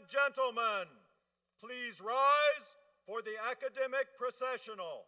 gentlemen, please rise for the academic processional.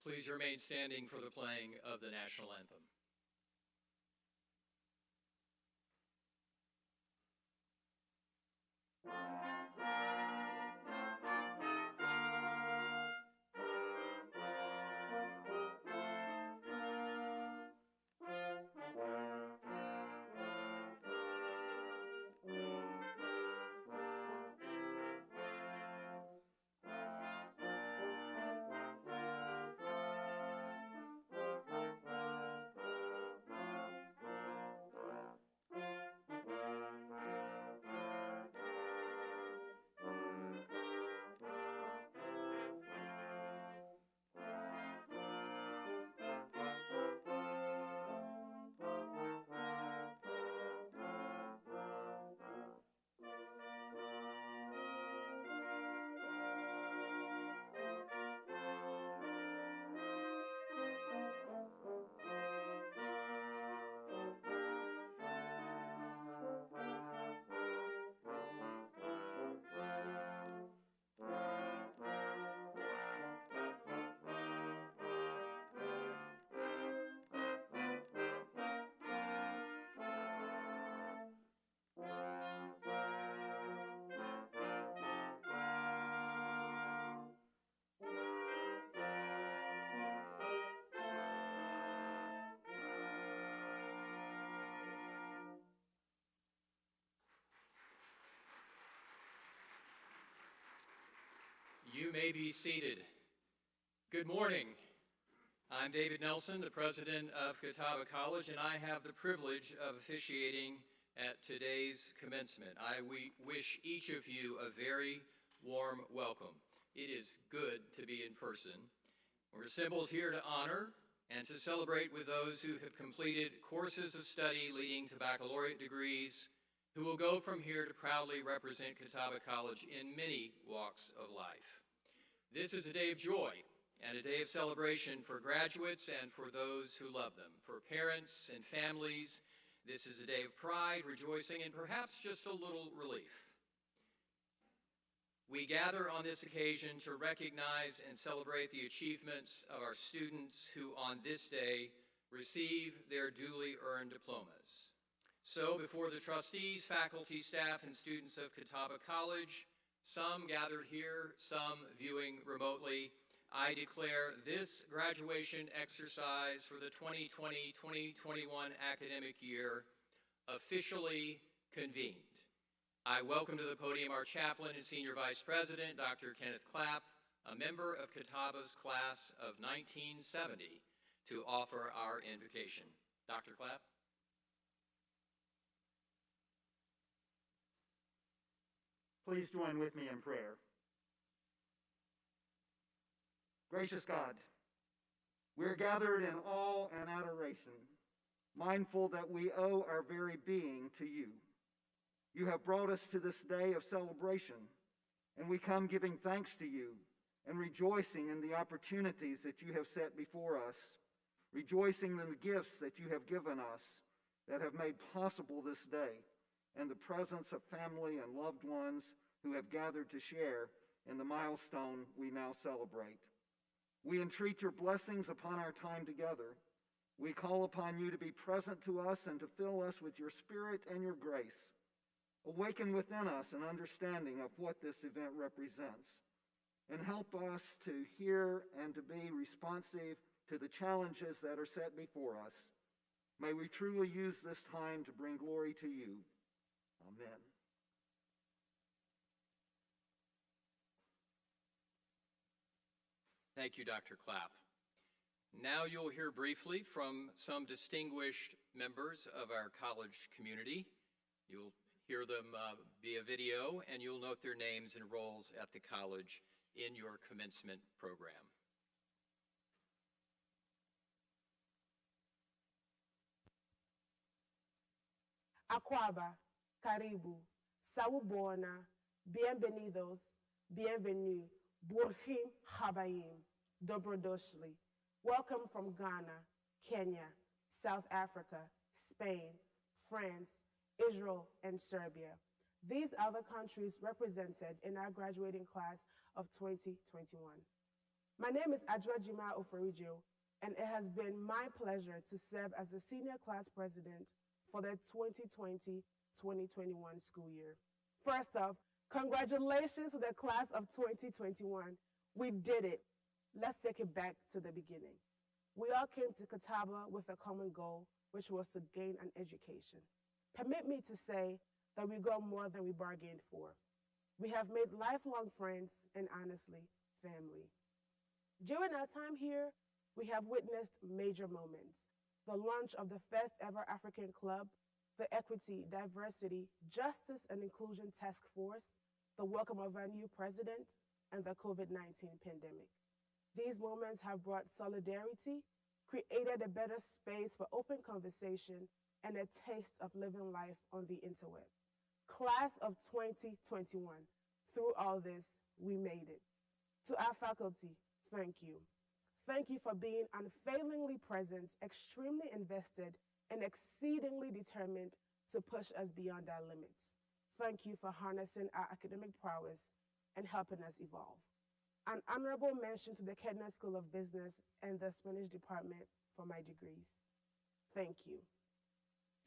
Please remain standing for the playing of the national anthem. You may be seated. Good morning. I'm David Nelson, the president of Catawba College, and I have the privilege of officiating at today's commencement. We wish each of you a very warm welcome. It is good to be in person. We're assembled here to honor and to celebrate with those who have completed courses of study leading to baccalaureate degrees, who will go from here to proudly represent Catawba College in many walks of life. This is a day of joy and a day of celebration for graduates and for those who love them. For parents and families, this is a day of pride, rejoicing, and perhaps just a little relief. We gather on this occasion to recognize and celebrate the achievements of our students who on this day receive their duly earned diplomas. So before the trustees, faculty, staff, and students of Catawba College, some gathered here, some viewing remotely, I declare this graduation exercise for the 2020-2021 academic year officially convened. I welcome to the podium our chaplain and senior vice president, Dr. Kenneth Clapp, a member of Catawba's class of 1970, to offer our invocation. Dr. Clapp. Please join with me in prayer. Gracious God, we are gathered in awe and adoration, mindful that we owe our very being to you. You have brought us to this day of celebration, and we come giving thanks to you and rejoicing in the opportunities that you have set before us, rejoicing in the gifts that you have given us that have made possible this day, and the presence of family and loved ones who have gathered to share in the milestone we now celebrate. We entreat your blessings upon our time together. We call upon you to be present to us and to fill us with your spirit and your grace. Awaken within us an understanding of what this event represents, and help us to hear and to be responsive to the challenges that are set before us. May we truly use this time to bring glory to you. Amen. Thank you, Dr. Clapp. Now you'll hear briefly from some distinguished members of our college community. You'll hear them via video, and you'll note their names and roles at the college in your commencement program. Aquaba, Karibu, Sawubona, Bienvenidos, Bienvenue, Burhim Habayim, Dobrodoshli. Welcome from Ghana, Kenya, South Africa, Spain, France, Israel, and Serbia. These are the countries represented in our graduating class of 2021. My name is Adwajima Oforijo, and it has been my pleasure to serve as the Senior Class President for the 2020-2021 school year. First off, congratulations to the class of 2021. We did it. Let's take it back to the beginning. We all came to Catawba with a common goal, which was to gain an education. Permit me to say that we got more than we bargained for. We have made lifelong friends and honestly, family. During our time here, we have witnessed major moments. The launch of the first ever African Club, the Equity, Diversity, Justice and Inclusion Task Force, the welcome of our new president, and the COVID-19 pandemic. These moments have brought solidarity, created a better space for open conversation, and a taste of living life on the interwebs. Class of 2021, through all this, we made it. To our faculty, thank you. Thank you for being unfailingly present, extremely invested, and exceedingly determined to push us beyond our limits. Thank you for harnessing our academic prowess and helping us evolve. An honorable mention to the Kedner School of Business and the Spanish Department for my degrees. Thank you.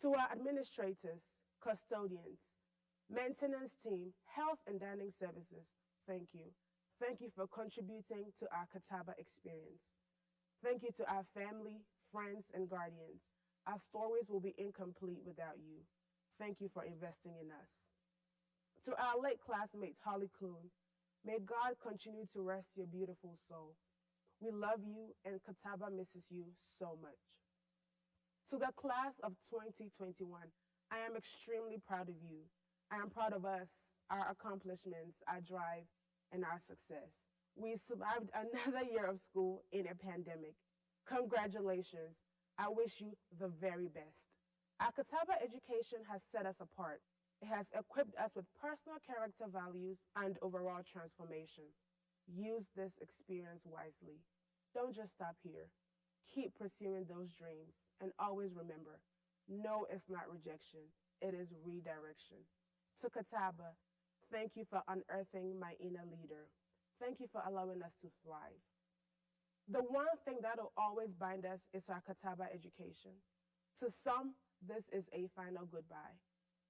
To our administrators, custodians, maintenance team, health and dining services, thank you. Thank you for contributing to our Catawba experience. Thank you to our family, friends, and guardians. Our stories will be incomplete without you. Thank you for investing in us. To our late classmates, Holly Kuhn, may God continue to rest your beautiful soul. We love you, and Catawba misses you so much. To the class of 2021, I am extremely proud of you. I am proud of us, our accomplishments, our drive, and our success. We survived another year of school in a pandemic. Congratulations. I wish you the very best. Our Catawba education has set us apart. It has equipped us with personal character values and overall transformation. Use this experience wisely. Don't just stop here. Keep pursuing those dreams, and always remember, no is not rejection, it is redirection. To Catawba, thank you for unearthing my inner leader. Thank you for allowing us to thrive. The one thing that will always bind us is our Catawba education. To some, this is a final goodbye.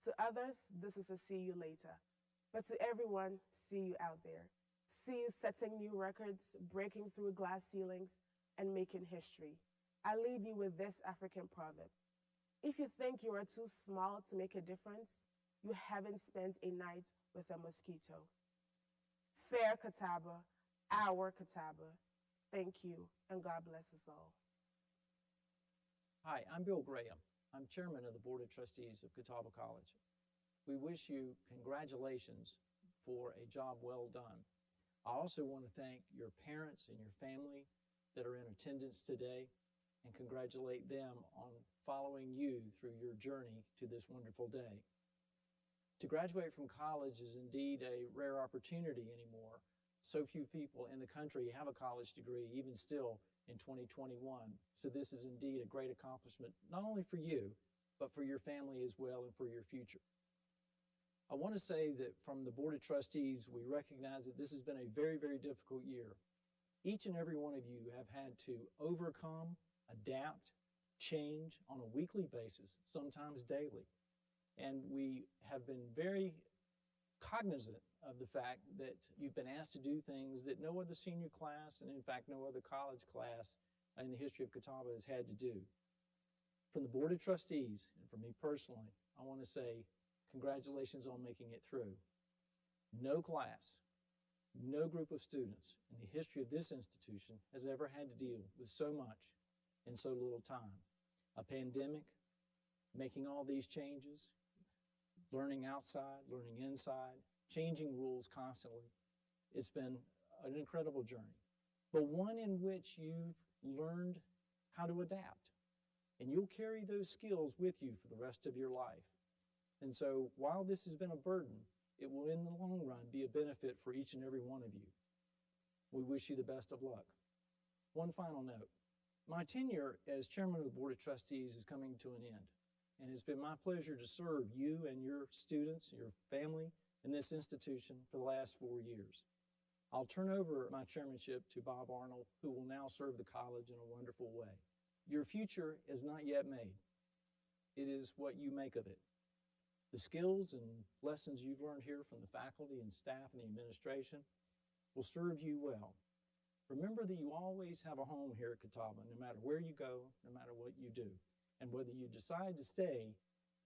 To others, this is a see you later. But to everyone, see you out there. See you setting new records, breaking through glass ceilings, and making history. I leave you with this African proverb. If you think you are too small to make a difference, you haven't spent a night with a mosquito. Fair Catawba, our Catawba. Thank you, and God bless us all. Hi, I'm Bill Graham. I'm chairman of the Board of Trustees of Catawba College. We wish you congratulations for a job well done. I also want to thank your parents and your family that are in attendance today and congratulate them on following you through your journey to this wonderful day. To graduate from college is indeed a rare opportunity anymore. So few people in the country have a college degree, even still in 2021. So this is indeed a great accomplishment, not only for you, but for your family as well and for your future. I want to say that from the Board of Trustees, we recognize that this has been a very, very difficult year. Each and every one of you have had to overcome, adapt, change on a weekly basis, sometimes daily. And we have been very cognizant of the fact that you've been asked to do things that no other senior class, and in fact no other college class in the history of Catawba has had to do. From the Board of Trustees, and from me personally, I want to say congratulations on making it through. No class, no group of students in the history of this institution has ever had to deal with so much in so little time. A pandemic, making all these changes, learning outside, learning inside, changing rules constantly. It's been an incredible journey, but one in which you've learned how to adapt. And you'll carry those skills with you for the rest of your life. And so while this has been a burden, it will in the long run be a benefit for each and every one of you. We wish you the best of luck. One final note. My tenure as chairman of the Board of Trustees is coming to an end. And it's been my pleasure to serve you and your students, your family, in this institution for the last 4 years. I'll turn over my chairmanship to Bob Arnold, who will now serve the college in a wonderful way. Your future is not yet made. It is what you make of it. The skills and lessons you've learned here from the faculty and staff and the administration will serve you well. Remember that you always have a home here at Catawba, no matter where you go, no matter what you do. And whether you decide to stay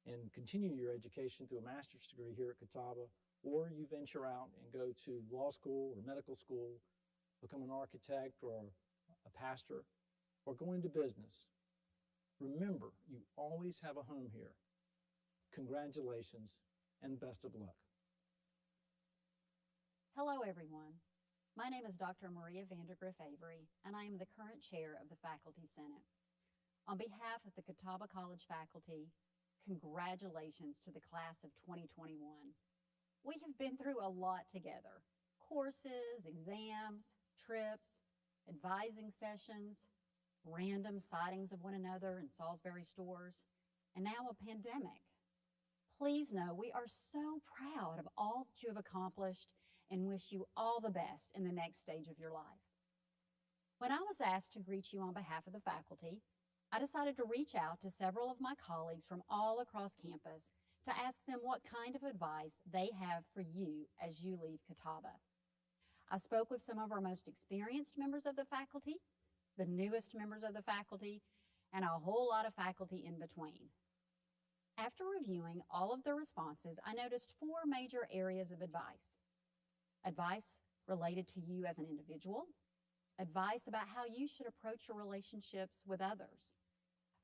and continue your education through a master's degree here at Catawba, or you venture out and go to law school or medical school, become an architect or a pastor, or go into business, remember, you always have a home here. Congratulations and best of luck. Hello, everyone. My name is Dr. Maria Vandergriff Avery, and I am the current chair of the Faculty Senate. On behalf of the Catawba College faculty, congratulations to the class of 2021. We have been through a lot together: courses, exams, trips, advising sessions, random sightings of one another in Salisbury stores, and now a pandemic. Please know we are so proud of all that you have accomplished and wish you all the best in the next stage of your life. When I was asked to greet you on behalf of the faculty, I decided to reach out to several of my colleagues from all across campus to ask them what kind of advice they have for you as you leave Catawba. I spoke with some of our most experienced members of the faculty, the newest members of the faculty, and a whole lot of faculty in between. After reviewing all of the responses, I noticed 4 major areas of advice. Advice related to you as an individual, advice about how you should approach your relationships with others,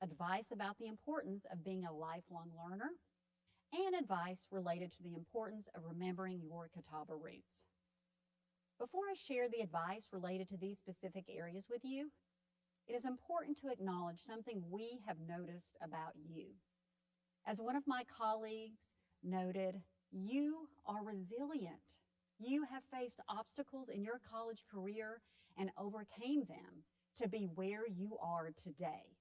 advice about the importance of being a lifelong learner, and advice related to the importance of remembering your Catawba roots. Before I share the advice related to these specific areas with you, it is important to acknowledge something we have noticed about you. As one of my colleagues noted, you are resilient. You have faced obstacles in your college career and overcame them to be where you are today,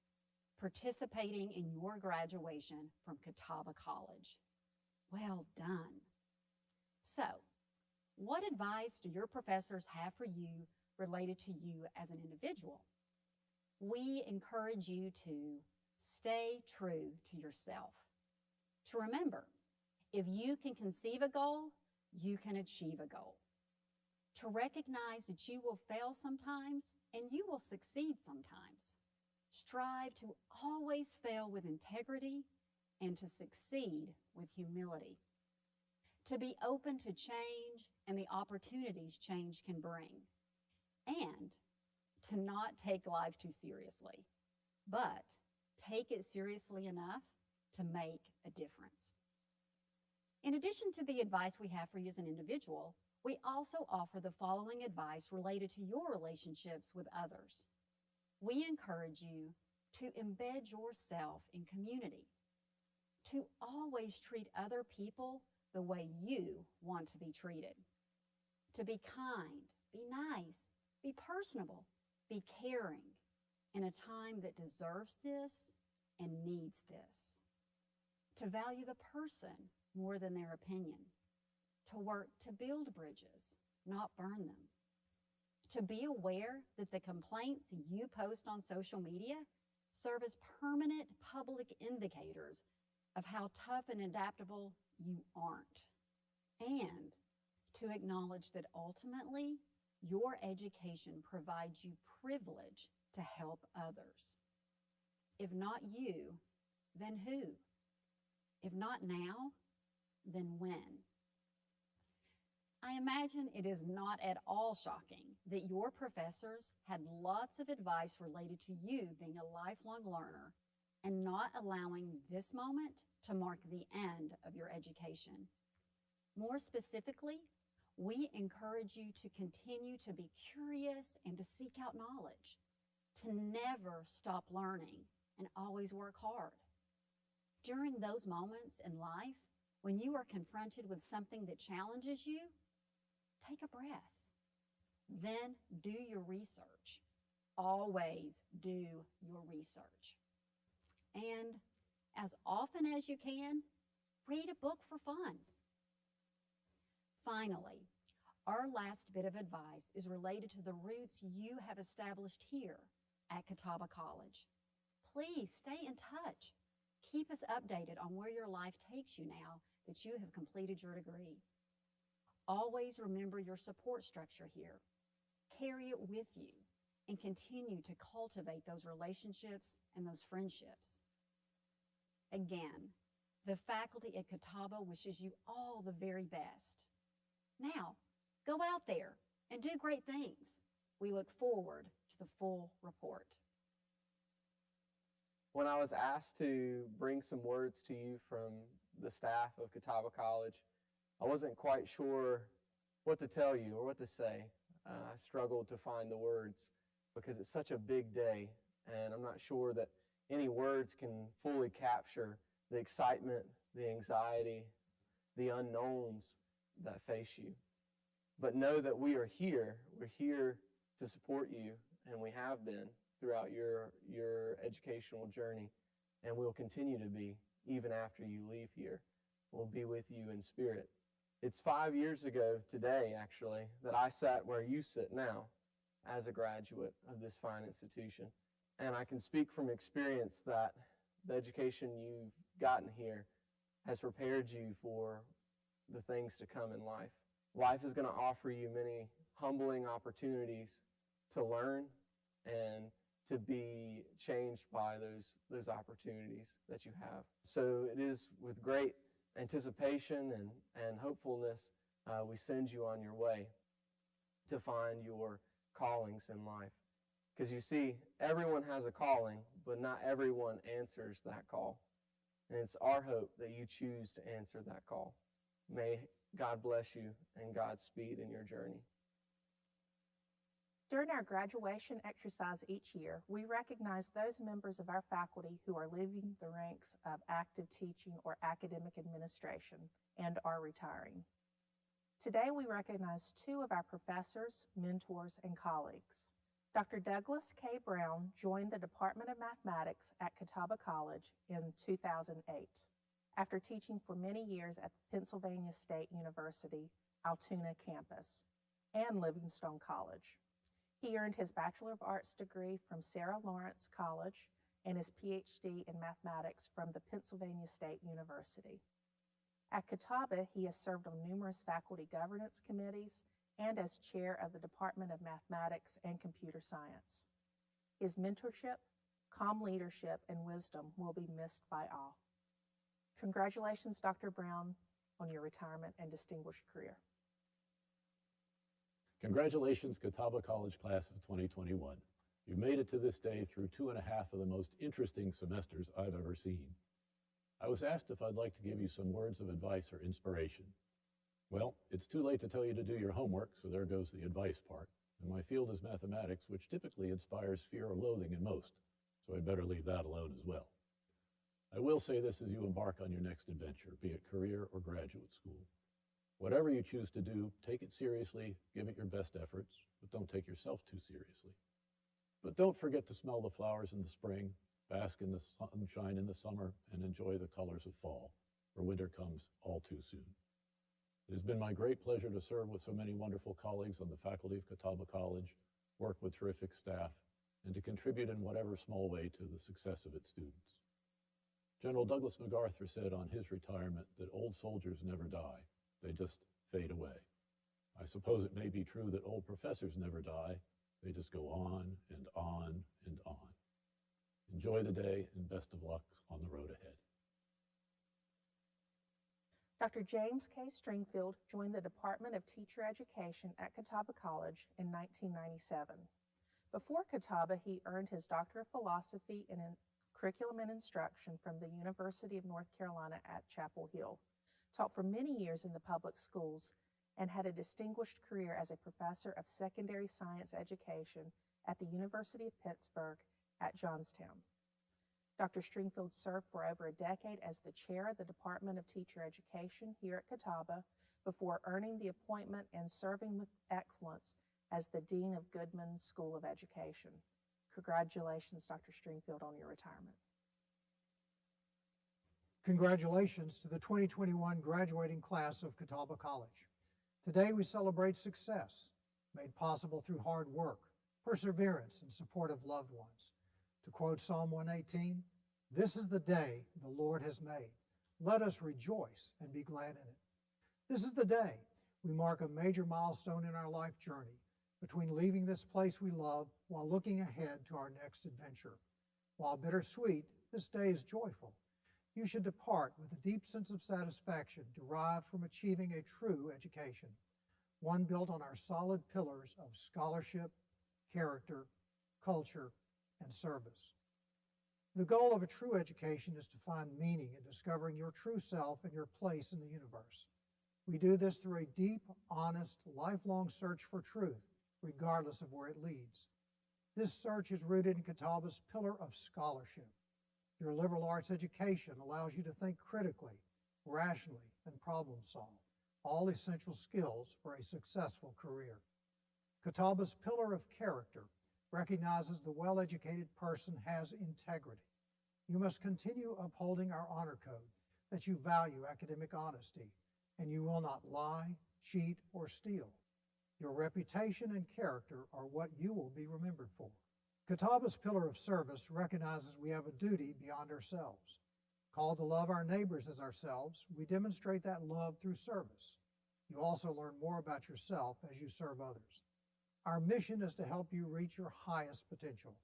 participating in your graduation from Catawba College. Well done. So, what advice do your professors have for you related to you as an individual? We encourage you to stay true to yourself. To remember, if you can conceive a goal, you can achieve a goal. To recognize that you will fail sometimes and you will succeed sometimes. Strive to always fail with integrity and to succeed with humility. To be open to change and the opportunities change can bring. And to not take life too seriously, but take it seriously enough to make a difference. In addition to the advice we have for you as an individual, we also offer the following advice related to your relationships with others. We encourage you to embed yourself in community, to always treat other people the way you want to be treated, to be kind, be nice, be personable, be caring in a time that deserves this and needs this, to value the person more than their opinion, to work to build bridges, not burn them, to be aware that the complaints you post on social media serve as permanent public indicators of how tough and adaptable you aren't, and to acknowledge that ultimately your education provides you privilege to help others. If not you, then who? If not now, then when? I imagine it is not at all shocking that your professors had lots of advice related to you being a lifelong learner and not allowing this moment to mark the end of your education. More specifically, we encourage you to continue to be curious and to seek out knowledge, to never stop learning and always work hard. During those moments in life, when you are confronted with something that challenges you, take a breath. Then do your research. Always do your research. And as often as you can, read a book for fun. Finally, Our last bit of advice is related to the roots you have established here at Catawba College. Please stay in touch. Keep us updated on where your life takes you now that you have completed your degree. Always remember your support structure here. Carry it with you and continue to cultivate those relationships and those friendships. Again, the faculty at Catawba wishes you all the very best. Now, go out there and do great things. We look forward to the full report. When I was asked to bring some words to you from the staff of Catawba College, I wasn't quite sure what to tell you or what to say. I struggled to find the words because it's such a big day, and I'm not sure that any words can fully capture the excitement, the anxiety, the unknowns that face you. But know that we are here. We're here to support you, and we have been throughout your educational journey, and we'll continue to be even after you leave here. We'll be with you in spirit. It's 5 years ago today, actually, that I sat where you sit now as a graduate of this fine institution. And I can speak from experience that the education you've gotten here has prepared you for the things to come in life. Life is going to offer you many humbling opportunities to learn and to be changed by those opportunities that you have. So it is with great anticipation and hopefulness we send you on your way to find your callings in life. Because you see, everyone has a calling, but not everyone answers that call. And it's our hope that you choose to answer that call. May God bless you and Godspeed in your journey. During our graduation exercise each year, we recognize those members of our faculty who are leaving the ranks of active teaching or academic administration and are retiring. Today, we recognize two of our professors, mentors, and colleagues. Dr. Douglas K. Brown joined the Department of Mathematics at Catawba College in 2008, after teaching for many years at the Pennsylvania State University, Altoona campus, and Livingstone College. He earned his Bachelor of Arts degree from Sarah Lawrence College and his PhD in mathematics from the Pennsylvania State University. At Catawba, he has served on numerous faculty governance committees and as chair of the Department of Mathematics and Computer Science. His mentorship, calm leadership, and wisdom will be missed by all. Congratulations, Dr. Brown, on your retirement and distinguished career. Congratulations, Catawba College class of 2021. You've made it to this day through 2.5 of the most interesting semesters I've ever seen. I was asked if I'd like to give you some words of advice or inspiration. Well, it's too late to tell you to do your homework, so there goes the advice part. And my field is mathematics, which typically inspires fear or loathing in most, so I'd better leave that alone as well. I will say this as you embark on your next adventure, be it career or graduate school. Whatever you choose to do, take it seriously, give it your best efforts, but don't take yourself too seriously. But don't forget to smell the flowers in the spring, bask in the sunshine in the summer, and enjoy the colors of fall, for winter comes all too soon. It has been my great pleasure to serve with so many wonderful colleagues on the faculty of Catawba College, work with terrific staff, and to contribute in whatever small way to the success of its students. General Douglas MacArthur said on his retirement that old soldiers never die, they just fade away. I suppose it may be true that old professors never die, they just go on and on and on. Enjoy the day and best of luck on the road ahead. Dr. James K. Stringfield joined the Department of Teacher Education at Catawba College in 1997. Before Catawba, he earned his Doctor of Philosophy in Curriculum and Instruction from the University of North Carolina at Chapel Hill, taught for many years in the public schools, and had a distinguished career as a professor of secondary science education at the University of Pittsburgh at Johnstown. Dr. Stringfield served for over a decade as the chair of the Department of Teacher Education here at Catawba before earning the appointment and serving with excellence as the Dean of Goodman School of Education. Congratulations, Dr. Stringfield, on your retirement. Congratulations to the 2021 graduating class of Catawba College. Today we celebrate success, made possible through hard work, perseverance, and support of loved ones. To quote Psalm 118, "This is the day the Lord has made. Let us rejoice and be glad in it." This is the day we mark a major milestone in our life journey between leaving this place we love while looking ahead to our next adventure. While bittersweet, this day is joyful. You should depart with a deep sense of satisfaction derived from achieving a true education, one built on our solid pillars of scholarship, character, culture, and service. The goal of a true education is to find meaning in discovering your true self and your place in the universe. We do this through a deep, honest, lifelong search for truth, regardless of where it leads. This search is rooted in Catawba's pillar of scholarship. Your liberal arts education allows you to think critically, rationally, and problem solve, all essential skills for a successful career. Catawba's pillar of character recognizes the well-educated person has integrity. You must continue upholding our honor code, that you value academic honesty, and you will not lie, cheat, or steal. Your reputation and character are what you will be remembered for. Catawba's pillar of service recognizes we have a duty beyond ourselves. Called to love our neighbors as ourselves, we demonstrate that love through service. You also learn more about yourself as you serve others. Our mission is to help you reach your highest potential.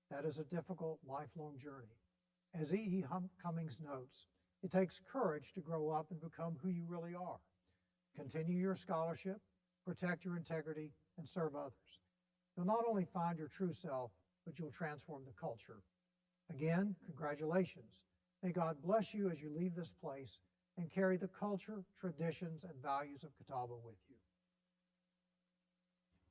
That is a difficult, lifelong journey. As E.E. Cummings notes, it takes courage to grow up and become who you really are. Continue your scholarship, protect your integrity, and serve others. You'll not only find your true self, but you'll transform the culture. Again, congratulations. May God bless you as you leave this place and carry the culture, traditions, and values of Catawba with you.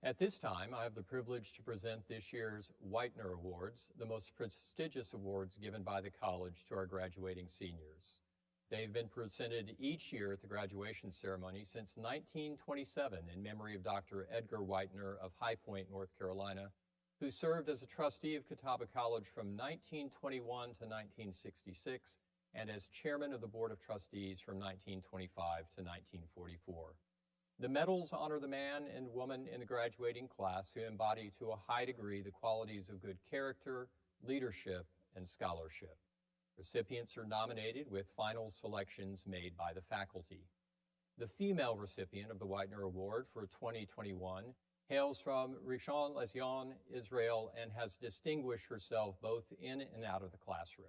At this time, I have the privilege to present this year's Whitener Awards, the most prestigious awards given by the college to our graduating seniors. They've been presented each year at the graduation ceremony since 1927 in memory of Dr. Edgar Whitener of High Point, North Carolina, who served as a trustee of Catawba College from 1921 to 1966 and as chairman of the Board of Trustees from 1925 to 1944. The medals honor the man and woman in the graduating class who embody to a high degree the qualities of good character, leadership, and scholarship. Recipients are nominated with final selections made by the faculty. The female recipient of the Whitener Award for 2021 hails from Rishon LeZion, Israel, and has distinguished herself both in and out of the classroom.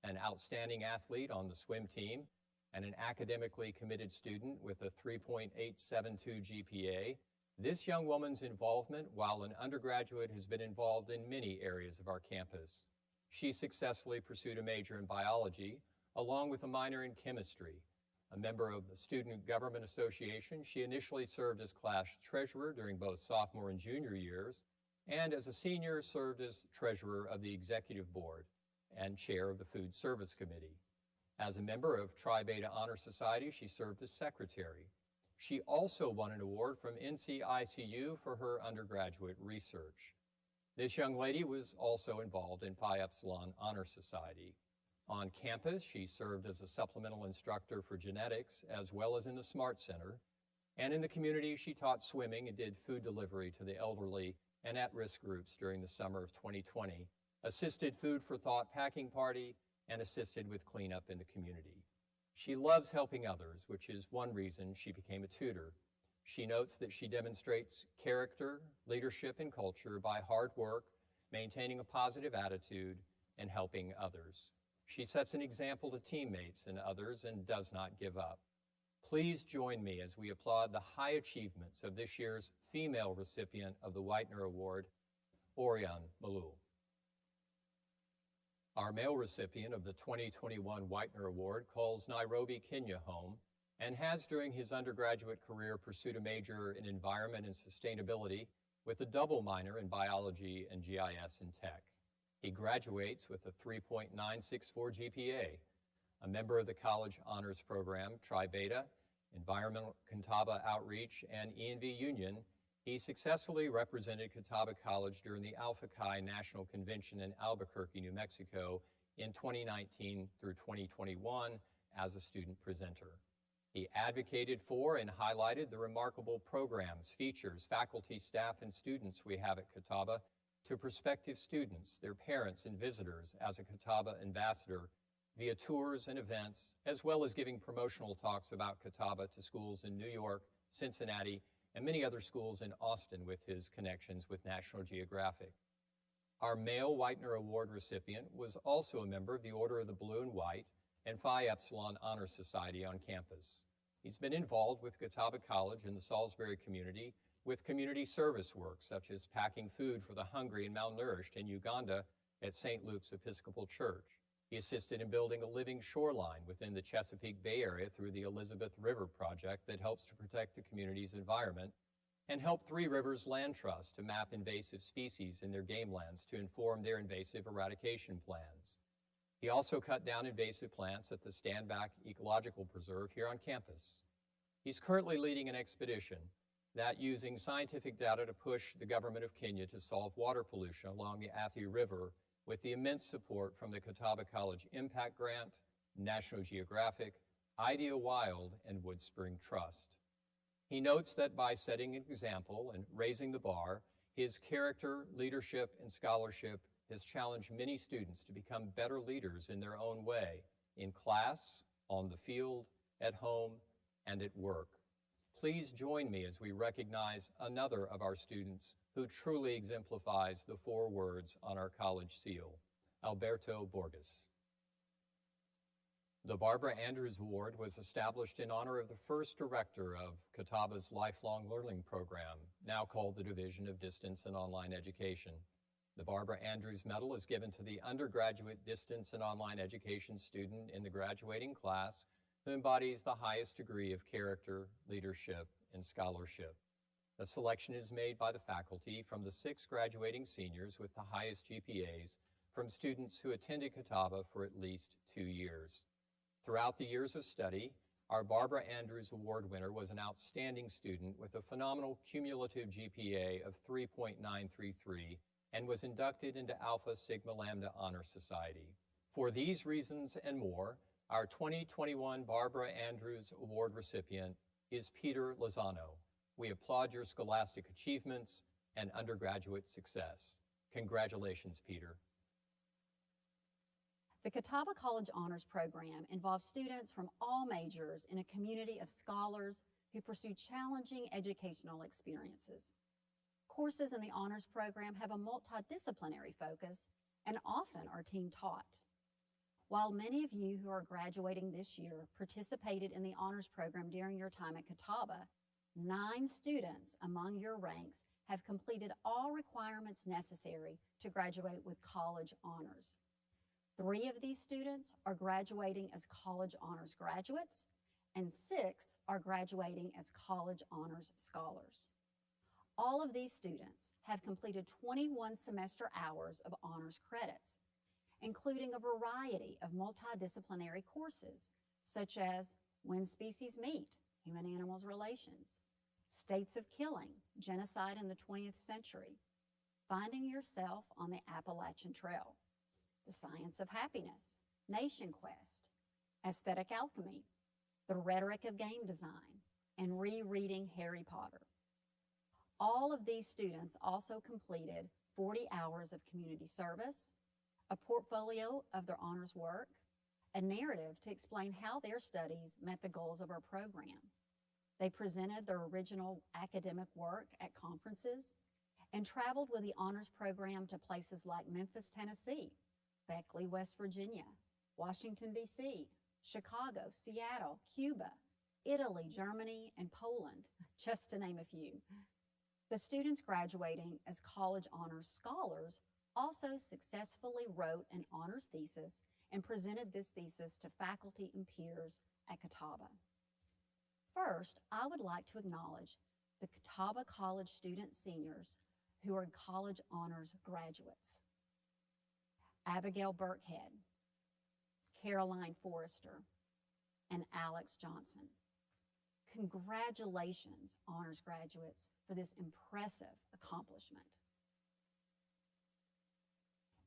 An outstanding athlete on the swim team and an academically committed student with a 3.872 GPA, this young woman's involvement while an undergraduate has been involved in many areas of our campus. She successfully pursued a major in biology, along with a minor in chemistry. A member of the Student Government Association, she initially served as class treasurer during both sophomore and junior years, and as a senior served as treasurer of the executive board and chair of the Food Service Committee. As a member of Tri Beta Honor Society, she served as secretary. She also won an award from NCICU for her undergraduate research. This young lady was also involved in Phi Epsilon Honor Society. On campus, she served as a supplemental instructor for genetics as well as in the Smart Center. And in the community, she taught swimming and did food delivery to the elderly and at-risk groups during the summer of 2020, assisted Food for Thought packing party, and assisted with cleanup in the community. She loves helping others, which is one reason she became a tutor. She notes that she demonstrates character, leadership, and culture by hard work, maintaining a positive attitude, and helping others. She sets an example to teammates and others and does not give up. Please join me as we applaud the high achievements of this year's female recipient of the Whitener Award, Orion Malul. Our male recipient of the 2021 Whitener Award calls Nairobi, Kenya home and has during his undergraduate career pursued a major in environment and sustainability with a double minor in biology and GIS and tech. He graduates with a 3.964 GPA. A member of the college honors program, Tri Beta, Environmental Catawba Outreach, and E&V Union, he successfully represented Catawba College during the Alpha Chi National Convention in Albuquerque, New Mexico in 2019 through 2021 as a student presenter. He advocated for and highlighted the remarkable programs, features, faculty, staff, and students we have at Catawba to prospective students, their parents, and visitors as a Catawba ambassador via tours and events, as well as giving promotional talks about Catawba to schools in New York, Cincinnati, and many other schools in Austin with his connections with National Geographic. Our male Whitener Award recipient was also a member of the Order of the Blue and White and Phi Epsilon Honor Society on campus. He's been involved with Catawba College and the Salisbury community with community service work, such as packing food for the hungry and malnourished in Uganda at St. Luke's Episcopal Church. He assisted in building a living shoreline within the Chesapeake Bay Area through the Elizabeth River Project that helps to protect the community's environment, and helped Three Rivers Land Trust to map invasive species in their game lands to inform their invasive eradication plans. He also cut down invasive plants at the Standback Ecological Preserve here on campus. He's currently leading an expedition that, using scientific data to push the government of Kenya to solve water pollution along the Athi River with the immense support from the Catawba College Impact Grant, National Geographic, Idea Wild, and Woodspring Trust. He notes that by setting an example and raising the bar, his character, leadership, and scholarship has challenged many students to become better leaders in their own way, in class, on the field, at home, and at work. Please join me as we recognize another of our students who truly exemplifies the 4 words on our college seal, Alberto Borges. The Barbara Andrews Award was established in honor of the first director of Catawba's Lifelong Learning Program, now called the Division of Distance and Online Education. The Barbara Andrews Medal is given to the undergraduate distance and online education student in the graduating class who embodies the highest degree of character, leadership, and scholarship. The selection is made by the faculty from the 6 graduating seniors with the highest GPAs from students who attended Catawba for at least 2 years. Throughout the years of study, our Barbara Andrews Award winner was an outstanding student with a phenomenal cumulative GPA of 3.933 and was inducted into Alpha Sigma Lambda Honor Society. For these reasons and more, our 2021 Barbara Andrews Award recipient is Peter Lozano. We applaud your scholastic achievements and undergraduate success. Congratulations, Peter. The Catawba College Honors Program involves students from all majors in a community of scholars who pursue challenging educational experiences. Courses in the Honors Program have a multidisciplinary focus and often are team taught. While many of you who are graduating this year participated in the Honors Program during your time at Catawba, 9 students among your ranks have completed all requirements necessary to graduate with college honors. 3 of these students are graduating as college honors graduates, and 6 are graduating as college honors scholars. All of these students have completed 21 semester hours of honors credits, including a variety of multidisciplinary courses, such as When Species Meet, Human-Animals Relations, States of Killing, Genocide in the 20th Century, Finding Yourself on the Appalachian Trail, The Science of Happiness, Nation Quest, Aesthetic Alchemy, The Rhetoric of Game Design, and Rereading Harry Potter. All of these students also completed 40 hours of community service, a portfolio of their honors work, a narrative to explain how their studies met the goals of our program. They presented their original academic work at conferences and traveled with the honors program to places like Memphis, Tennessee, Beckley, West Virginia, Washington, D.C., Chicago, Seattle, Cuba, Italy, Germany, and Poland, just to name a few. The students graduating as college honors scholars also successfully wrote an honors thesis and presented this thesis to faculty and peers at Catawba. First, I would like to acknowledge the Catawba College student seniors who are college honors graduates. Abigail Burkhead, Caroline Forrester, and Alex Johnson. Congratulations, honors graduates, for this impressive accomplishment.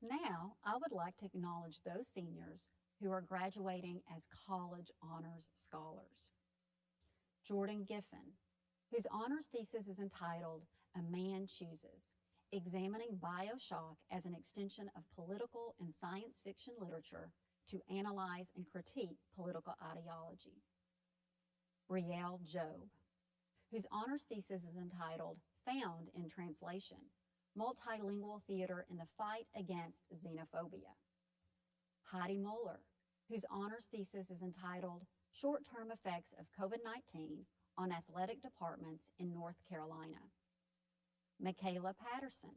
Now, I would like to acknowledge those seniors who are graduating as college honors scholars. Jordan Giffen, whose honors thesis is entitled A Man Chooses, Examining Bioshock as an Extension of Political and Science Fiction Literature to Analyze and Critique Political Ideology. Brielle Job, whose honors thesis is entitled Found in Translation, Multilingual Theater in the Fight Against Xenophobia. Heidi Moeller, whose honors thesis is entitled Short-Term Effects of COVID-19 on Athletic Departments in North Carolina. Michaela Patterson,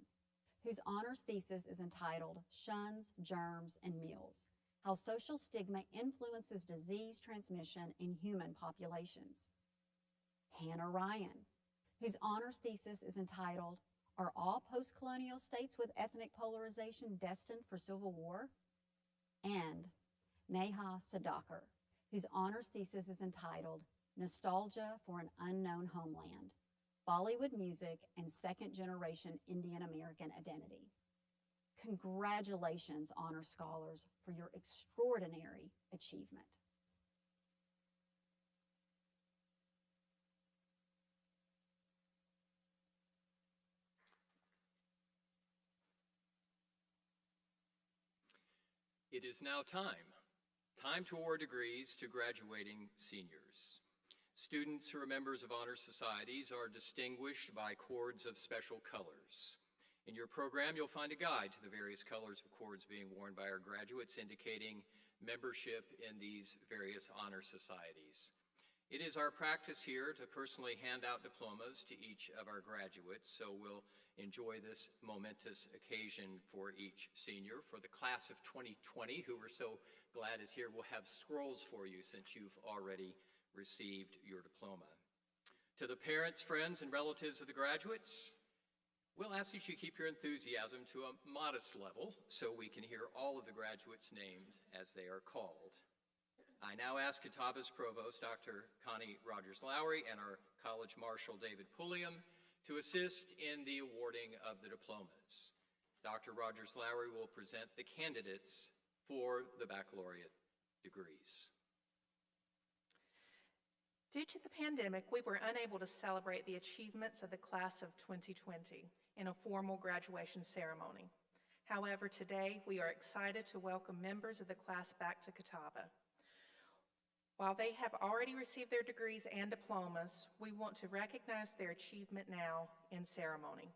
whose honors thesis is entitled Shuns, Germs, and Meals, How Social Stigma Influences Disease Transmission in Human Populations. Hannah Ryan, whose honors thesis is entitled Are All Post-Colonial States with Ethnic Polarization Destined for Civil War? And Neha Sudhakar, whose honors thesis is entitled Nostalgia for an Unknown Homeland, Bollywood Music and Second-Generation Indian American Identity. Congratulations, honor scholars, for your extraordinary achievement. It is now time to award degrees to graduating seniors. Students who are members of honor societies are distinguished by cords of special colors. In your program, you'll find a guide to the various colors of cords being worn by our graduates, indicating membership in these various honor societies. It is our practice here to personally hand out diplomas to each of our graduates, so we'll enjoy this momentous occasion for each senior. For the class of 2020, who we're so glad is here, we'll have scrolls for you since you've already received your diploma. To the parents, friends, and relatives of the graduates, we'll ask that you keep your enthusiasm to a modest level so we can hear all of the graduates' names as they are called. I now ask Catawba's Provost, Dr. Connie Rogers-Lowry, and our College Marshal, David Pulliam, to assist in the awarding of the diplomas. Dr. Rogers-Lowry will present the candidates for the baccalaureate degrees. Due to the pandemic, we were unable to celebrate the achievements of the class of 2020 in a formal graduation ceremony. However, today we are excited to welcome members of the class back to Catawba. While they have already received their degrees and diplomas, we want to recognize their achievement now in ceremony.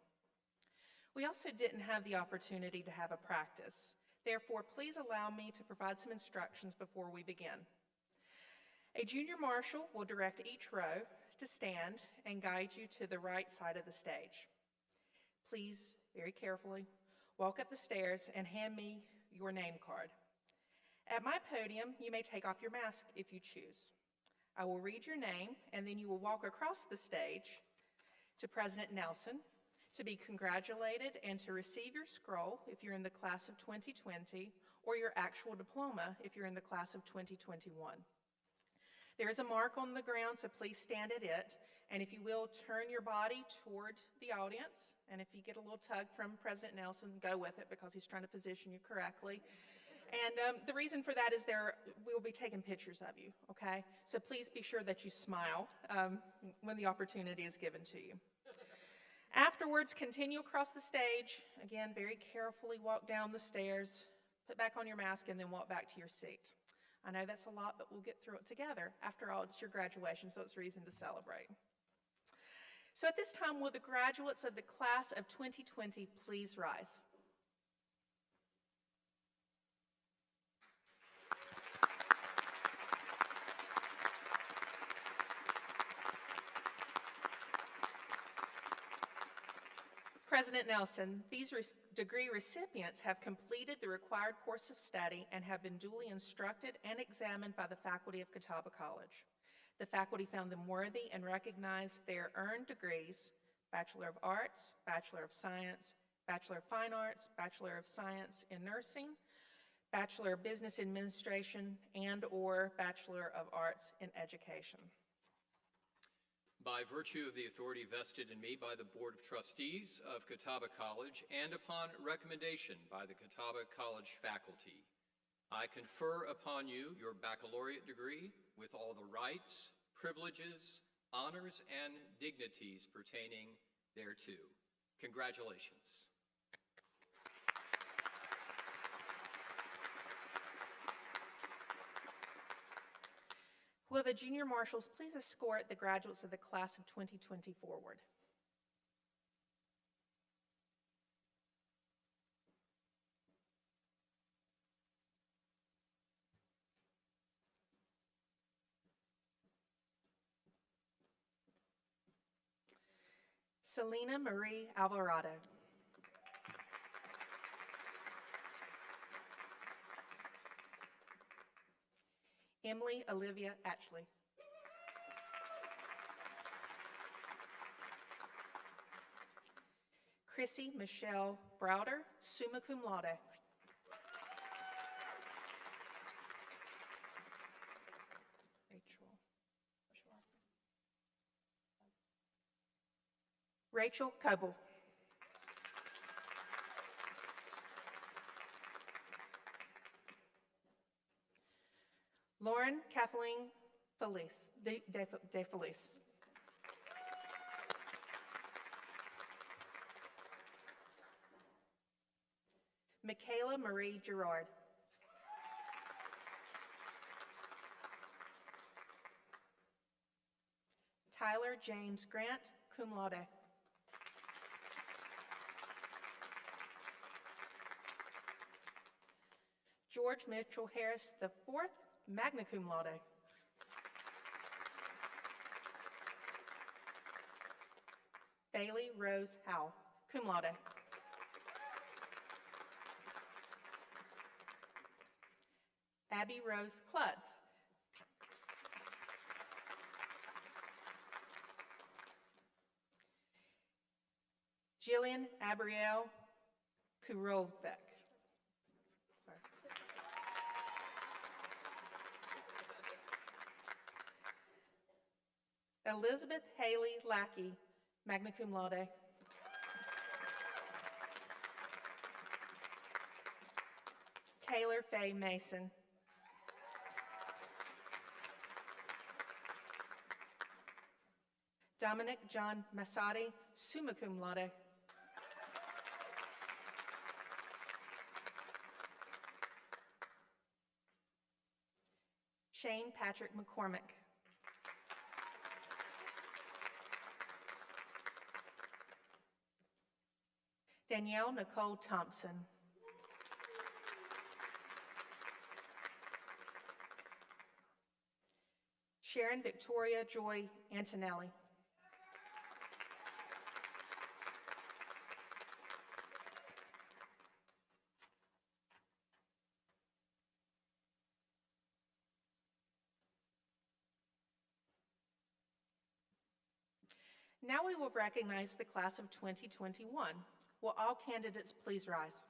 We also didn't have the opportunity to have a practice. Therefore, please allow me to provide some instructions before we begin. A junior marshal will direct each row to stand and guide you to the right side of the stage. Please, very carefully, walk up the stairs and hand me your name card. At my podium, you may take off your mask if you choose. I will read your name, and then you will walk across the stage to President Nelson to be congratulated and to receive your scroll if you're in the class of 2020, or your actual diploma if you're in the class of 2021. There is a mark on the ground, so please stand at it, and if you will, turn your body toward the audience, and if you get a little tug from President Nelson, go with it because he's trying to position you correctly. And the reason for that is we will be taking pictures of you, okay? So please be sure that you smile when the opportunity is given to you. Afterwards, continue across the stage. Again, very carefully walk down the stairs, put back on your mask, and then walk back to your seat. I know that's a lot, but we'll get through it together. After all, it's your graduation, so it's reason to celebrate. So at this time, will the graduates of the class of 2020 please rise? President Nelson, these degree recipients have completed the required course of study and have been duly instructed and examined by the faculty of Catawba College. The faculty found them worthy and recognized their earned degrees, Bachelor of Arts, Bachelor of Science, Bachelor of Fine Arts, Bachelor of Science in Nursing, Bachelor of Business Administration, and/or Bachelor of Arts in Education. By virtue of the authority vested in me by the Board of Trustees of Catawba College and upon recommendation by the Catawba College faculty, I confer upon you your baccalaureate degree with all the rights, privileges, honors and dignities pertaining thereto. Congratulations. Will the junior marshals please escort the graduates of the class of 2020 forward? Selena Marie Alvarado. Emily Olivia Atchley. Chrissy Michelle Browder, summa cum laude. Rachel Coble. Lauren Kathleen Felice, De Felice. Michaela Marie Gerard. Tyler James Grant, cum laude. George Mitchell Harris IV, magna cum laude. Bailey Rose Howell, cum laude. Abby Rose Klutz. Jillian Abrielle Kurolbeck. Elizabeth Haley Lackey, magna cum laude. Taylor Faye Mason. Dominic John Masadi, summa cum laude. Shane Patrick McCormick. Danielle Nicole Thompson. Sharon Victoria Joy Antonelli. Now we will recognize the class of 2021. Will all candidates please rise?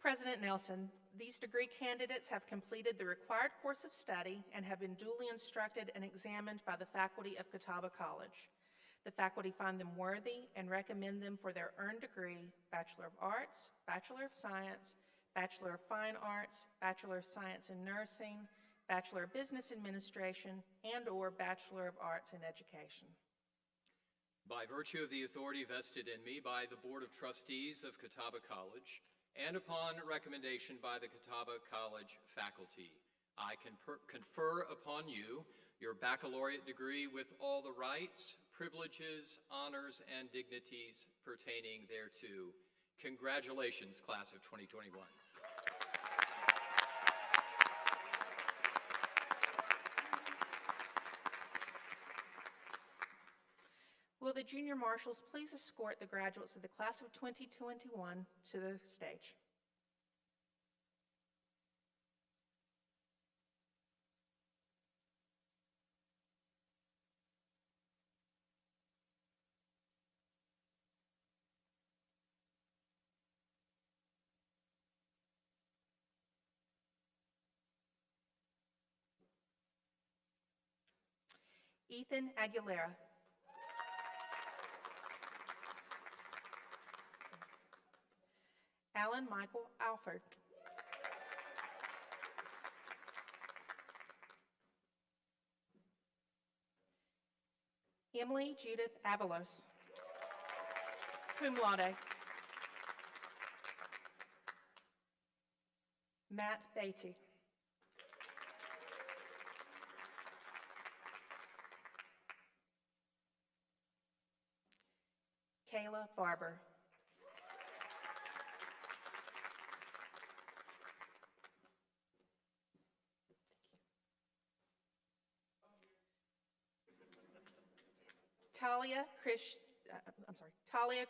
President Nelson, these degree candidates have completed the required course of study and have been duly instructed and examined by the faculty of Catawba College. The faculty find them worthy and recommend them for their earned degree, Bachelor of Arts, Bachelor of Science, Bachelor of Fine Arts, Bachelor of Science in Nursing, Bachelor of Business Administration, and/or Bachelor of Arts in Education. By virtue of the authority vested in me by the Board of Trustees of Catawba College, and upon recommendation by the Catawba College faculty, I confer upon you your baccalaureate degree with all the rights, privileges, honors, and dignities pertaining thereto. Congratulations, class of 2021. Will the junior marshals please escort the graduates of the class of 2021 to the stage? Ethan Aguilera. Alan Michael Alford. Emily Judith Avalos, cum laude. Matt Beatty. Kayla Barber. Talia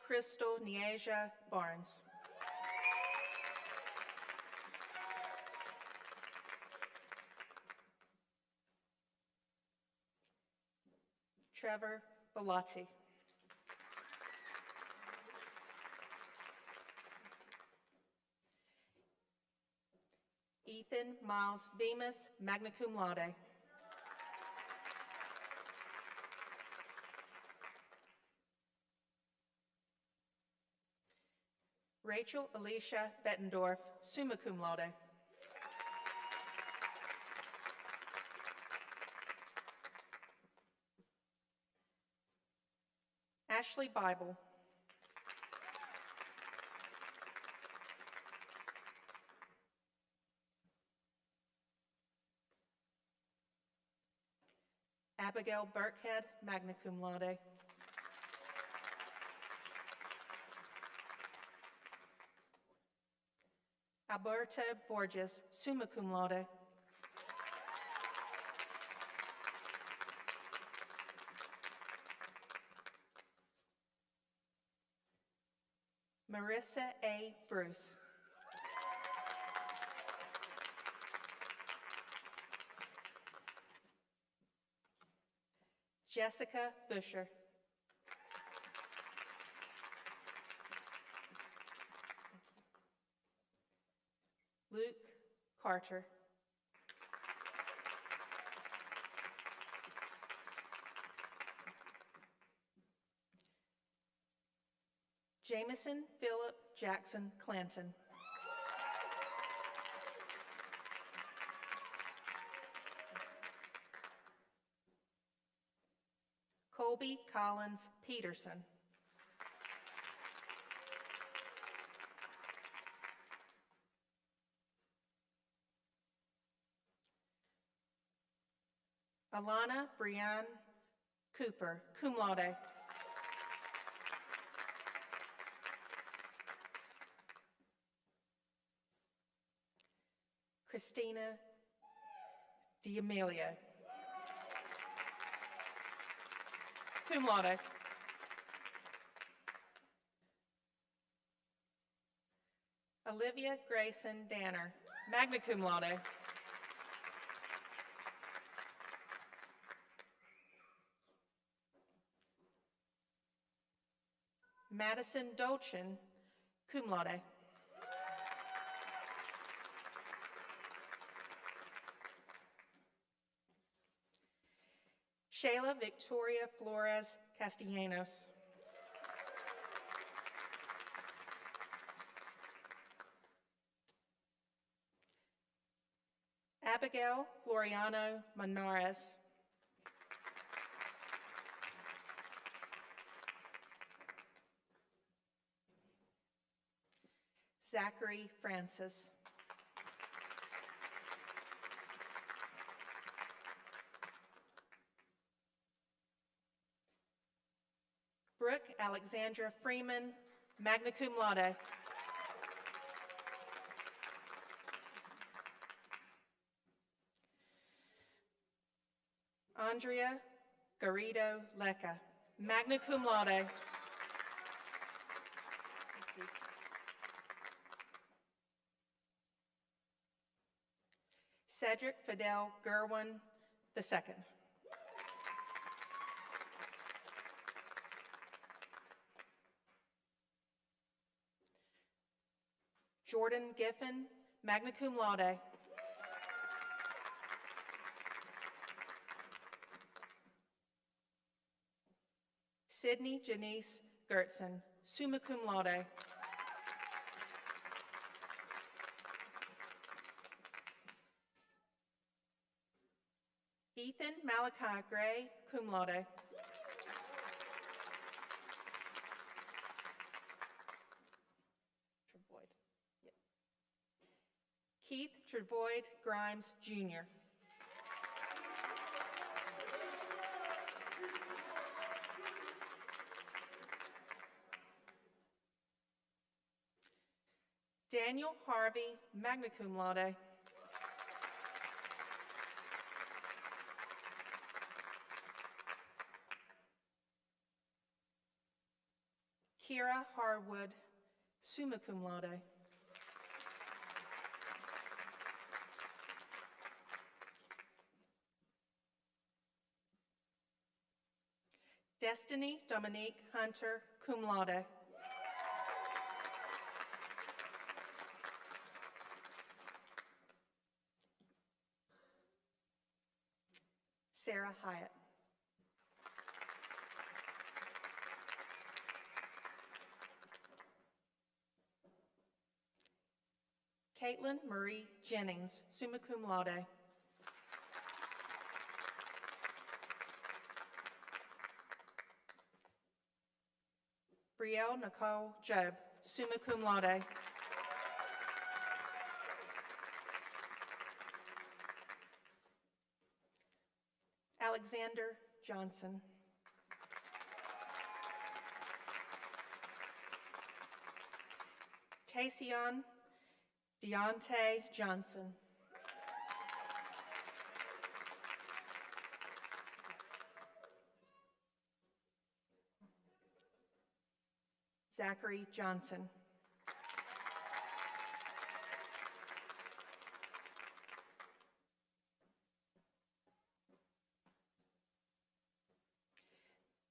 Crystal Nieja Barnes. Trevor Bellotti. Ethan Miles Bemis, magna cum laude. Rachel Alicia Bettendorf, summa cum laude. Ashley Bible. Abigail Burkhead, magna cum laude. Alberta Borges, summa cum laude. Marissa A. Bruce. Jessica Busher. Luke Carter. Jameson Philip Jackson Clanton. Colby Collins Peterson. Alana Brianne Cooper, cum laude. Christina D'Amelio, cum laude. Olivia Grayson Danner, magna cum laude. Madison Dolchin, cum laude. Shayla Victoria Flores Castellanos. Abigail Floriano Manares. Zachary Francis. Brooke Alexandra Freeman, magna cum laude. Andrea Garrido Lecca, magna cum laude. Cedric Fidel Gerwin II. Jordan Giffen, magna cum laude. Sydney Janice Gertson, summa cum laude. Malachi Gray, cum laude. Travoid. Yep. Keith Travoid Grimes, Jr. Daniel Harvey, magna cum laude. Kira Harwood, summa cum laude. Destiny Dominique Hunter, cum laude. Sarah Hyatt. Caitlin Marie Jennings, summa cum laude. Brielle Nicole Job, summa cum laude. Alexander Johnson. Tayshawn Deontay Johnson. Zachary Johnson.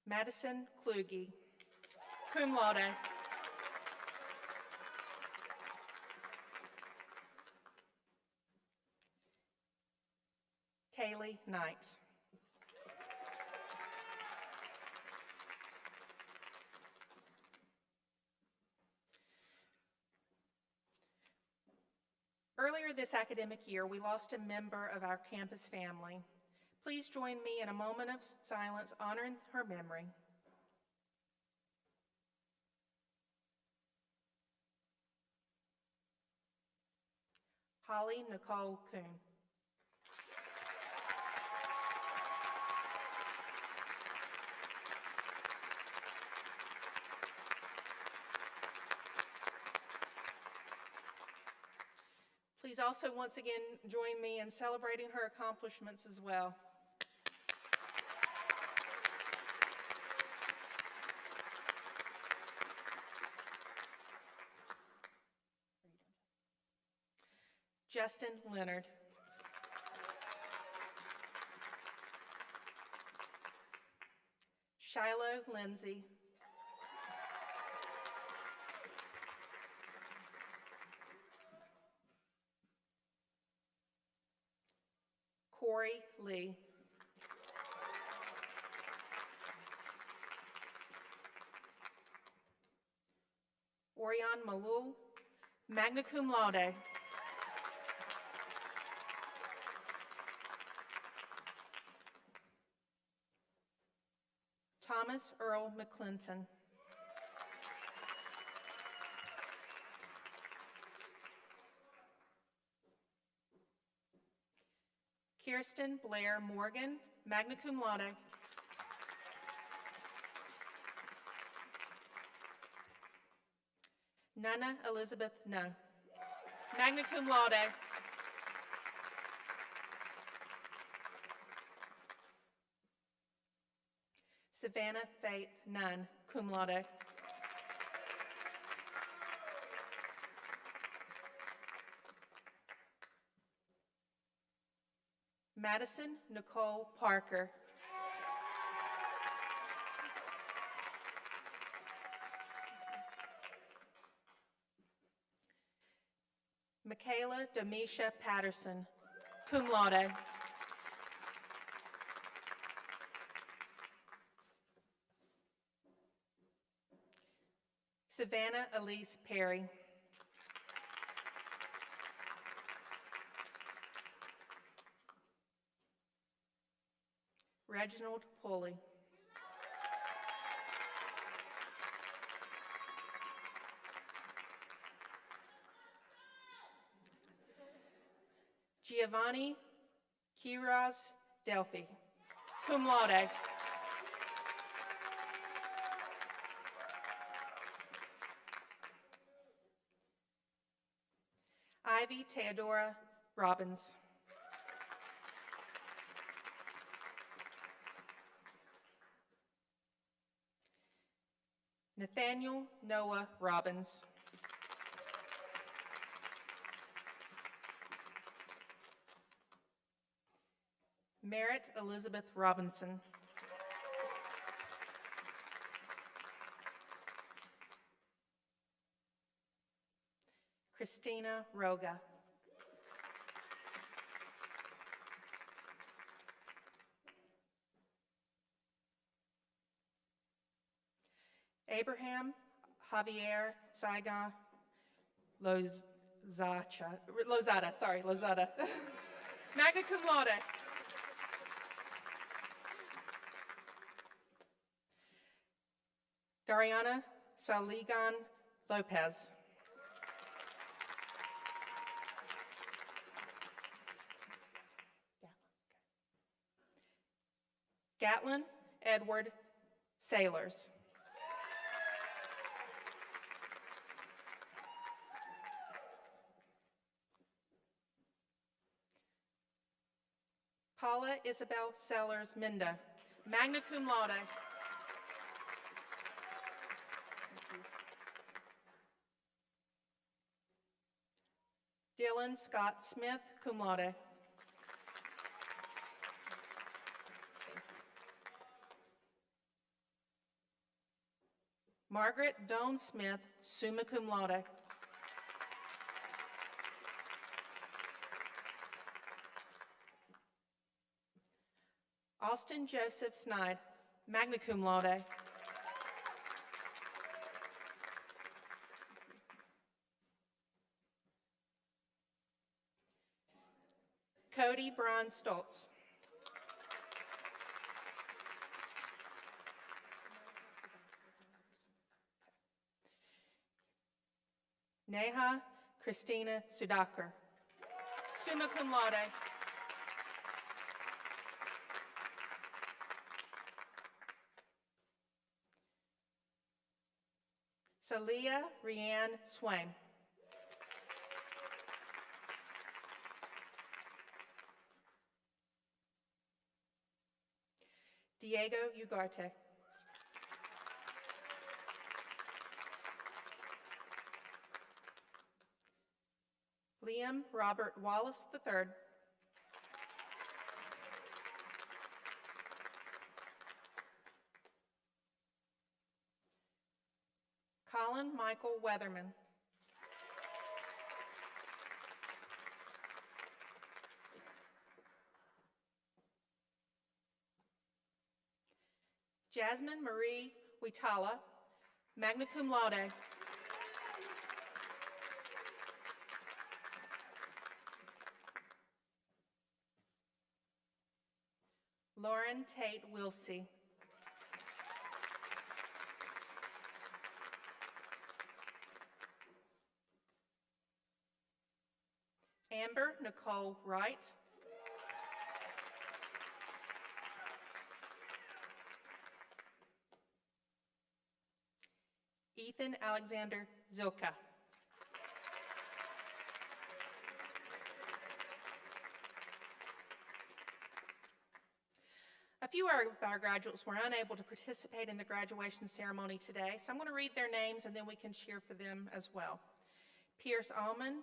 Madison Kluge, cum laude. Kaylee Knight. Earlier this academic year, we lost a member of our campus family. Please join me in a moment of silence honoring her memory. Holly Nicole Kuhn. Please also once again join me in celebrating her accomplishments as well. Justin Leonard. Shiloh Lindsay. Corey Lee. Orion Malul, magna cum laude. Thomas Earl McClinton. Kirsten Blair Morgan, magna cum laude. Nana Elizabeth No, magna cum laude. Savannah Faith Nunn, cum laude. Madison Nicole Parker. Michaela Demisha Patterson, cum laude. Savannah Elise Perry. Reginald Pulley. Giovanni Quiroz Delphi, cum laude. Ivy Theodora Robbins. Nathaniel Noah Robbins. Merritt Elizabeth Robinson. Christina Roga. Abraham Javier Saigon Lozada, magna cum laude. Dariana Saligan Lopez. Gatlin Edward Sailors. Paula Isabel Sellers Minda, magna cum laude. Dylan Scott Smith, cum laude. Margaret Doan Smith, summa cum laude. Austin Joseph Snide, magna cum laude. Cody Braun Stoltz. Neha Christina Sudakar, summa cum laude. Salia Rianne Swain. Diego Ugarte. Liam Robert Wallace III. Colin Michael Weatherman. Jasmine Marie Huitala, magna cum laude. Lauren Tate Wilsey. Amber Nicole Wright. Ethan Alexander Zilka. A few of our graduates were unable to participate in the graduation ceremony today, so I'm going to read their names and then we can cheer for them as well. Pierce Allman,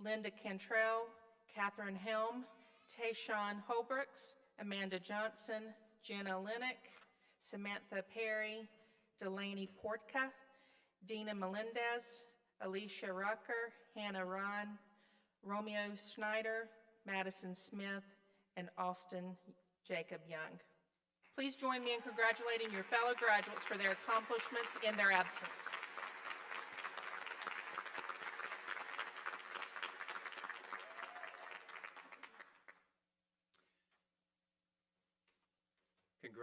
Linda Cantrell, Catherine Helm, Tayshawn Holbrooks, Amanda Johnson, Jenna Lennox, Samantha Perry, Delaney Portka, Dina Melendez, Alicia Rucker, Hannah Ryan, Romeo Schneider, Madison Smith, and Austin Jacob Young. Please join me in congratulating your fellow graduates for their accomplishments in their absence.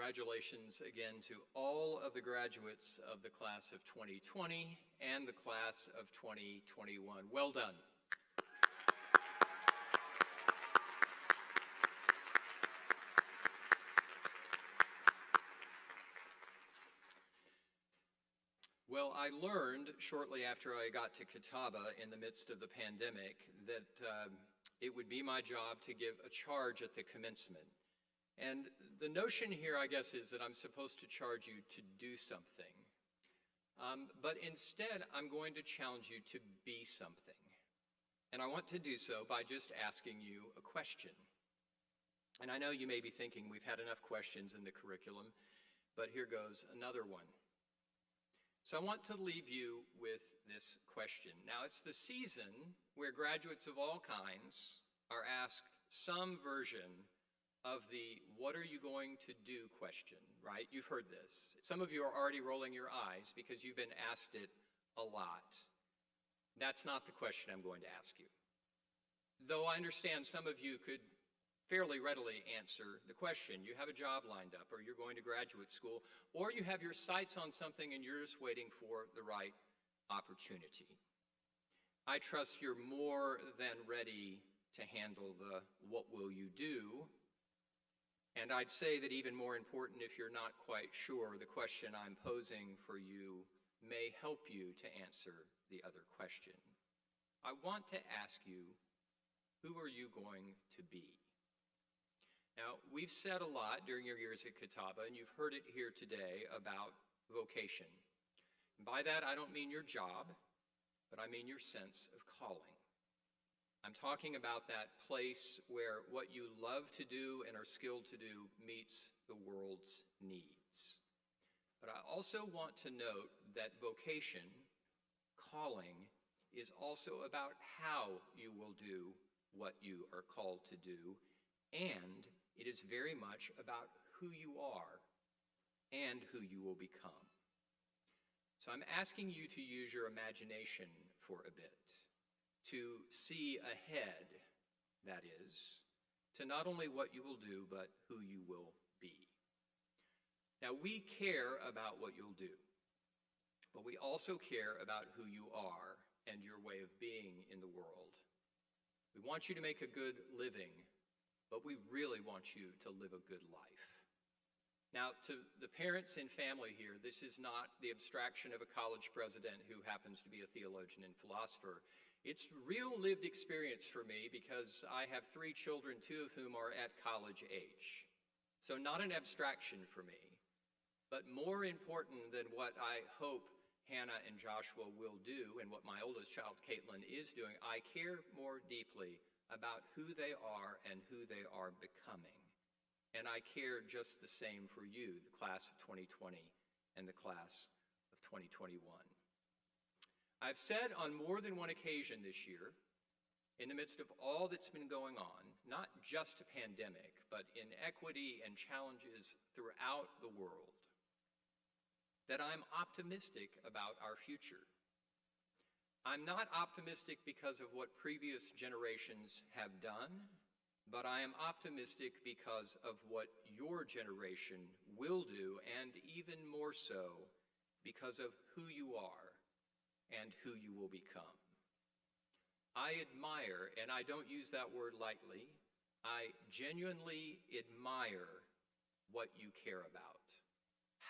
congratulations again to all of the graduates of the class of 2020 and the class of 2021. Well done. Well, I learned shortly after I got to Catawba in the midst of the pandemic that it would be my job to give a charge at the commencement. And the notion here, I guess, is that I'm supposed to charge you to do something. But instead, I'm going to challenge you to be something. And I want to do so by just asking you a question. And I know you may be thinking we've had enough questions in the curriculum, but here goes another one. So I want to leave you with this question. Now, it's the season where graduates of all kinds are asked some version of the "what are you going to do" question, right? You've heard this. Some of you are already rolling your eyes because you've been asked it a lot. That's not the question I'm going to ask you. Though I understand some of you could fairly readily answer the question. You have a job lined up, or you're going to graduate school, or you have your sights on something and you're just waiting for the right opportunity. I trust you're more than ready to handle the "what will you do?" And I'd say that even more important, if you're not quite sure, the question I'm posing for you may help you to answer the other question. I want to ask you, who are you going to be? Now, we've said a lot during your years at Catawba, and you've heard it here today about vocation. And by that, I don't mean your job, but I mean your sense of calling. I'm talking about that place where what you love to do and are skilled to do meets the world's needs. But I also want to note that vocation, calling, is also about how you will do what you are called to do, and it is very much about who you are and who you will become. So I'm asking you to use your imagination for a bit, to see ahead, that is, to not only what you will do, but who you will be. Now, we care about what you'll do, but we also care about who you are and your way of being in the world. We want you to make a good living, but we really want you to live a good life. Now, to the parents and family here, this is not the abstraction of a college president who happens to be a theologian and philosopher. It's real lived experience for me because I have 3 children, 2 of whom are at college age. So not an abstraction for me, but more important than what I hope Hannah and Joshua will do and what my oldest child, Caitlin, is doing, I care more deeply about who they are and who they are becoming. And I care just the same for you, the class of 2020 and the class of 2021. I've said on more than one occasion this year, in the midst of all that's been going on, not just a pandemic, but inequity and challenges throughout the world, that I'm optimistic about our future. I'm not optimistic because of what previous generations have done, but I am optimistic because of what your generation will do, and even more so because of who you are and who you will become. I admire, and I don't use that word lightly, I genuinely admire what you care about,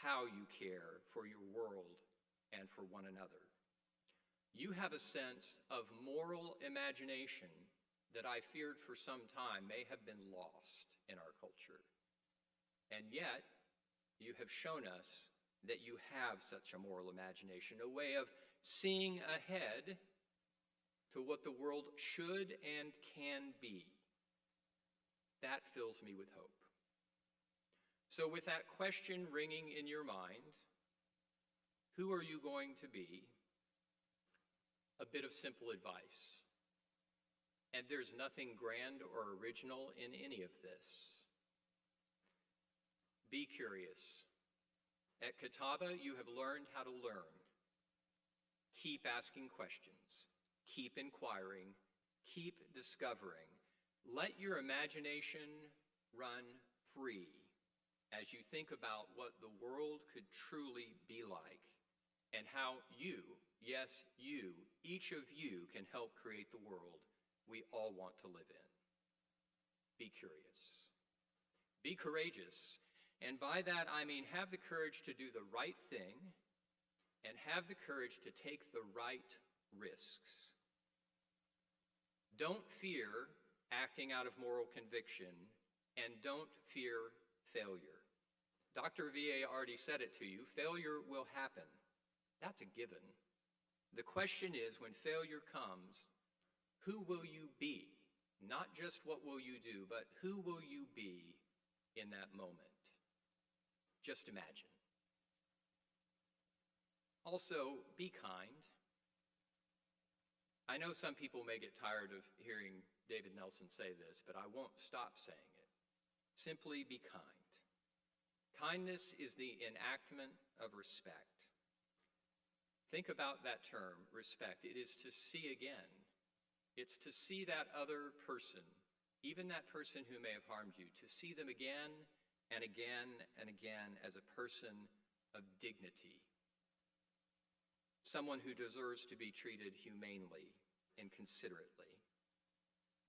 how you care for your world and for one another. You have a sense of moral imagination that I feared for some time may have been lost in our culture. And yet, you have shown us that you have such a moral imagination, a way of seeing ahead to what the world should and can be. That fills me with hope. So with that question ringing in your mind, who are you going to be? A bit of simple advice. And there's nothing grand or original in any of this. Be curious. At Catawba, you have learned how to learn. Keep asking questions. Keep inquiring. Keep discovering. Let your imagination run free. as you think about what the world could truly be like and how you, yes, you, each of you can help create the world we all want to live in. Be curious. Be courageous. And by that, I mean have the courage to do the right thing and have the courage to take the right risks. Don't fear acting out of moral conviction, and don't fear failure. Dr. VA already said it to you, failure will happen. That's a given. The question is, when failure comes, who will you be? Not just what will you do, but who will you be in that moment? Just imagine. Also, be kind. I know some people may get tired of hearing David Nelson say this, but I won't stop saying it. Simply be kind. Kindness is the enactment of respect. Think about that term, respect. It is to see again. It's to see that other person, even that person who may have harmed you, to see them again and again and again as a person of dignity. Someone who deserves to be treated humanely and considerately.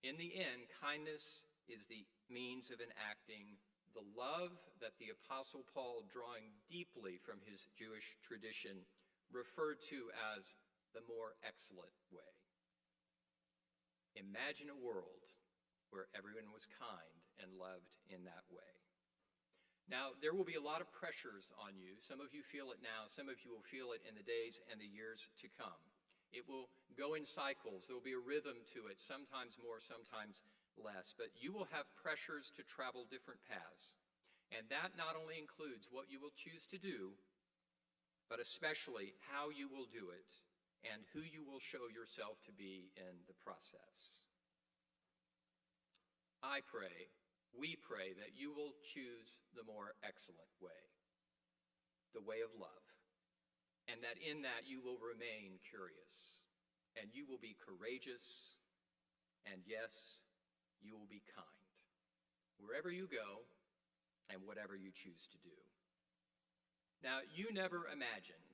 In the end, kindness is the means of enacting the love that the Apostle Paul, drawing deeply from his Jewish tradition, referred to as the more excellent way. Imagine a world where everyone was kind and loved in that way. Now, there will be a lot of pressures on you. Some of you feel it now. Some of you will feel it in the days and the years to come. It will go in cycles. There will be a rhythm to it, sometimes more, sometimes less. But you will have pressures to travel different paths. And that not only includes what you will choose to do, but especially how you will do it and who you will show yourself to be in the process. I pray, we pray, that you will choose the more excellent way, the way of love, and that in that you will remain curious, and you will be courageous, and yes, you will be kind, wherever you go and whatever you choose to do. Now, you never imagined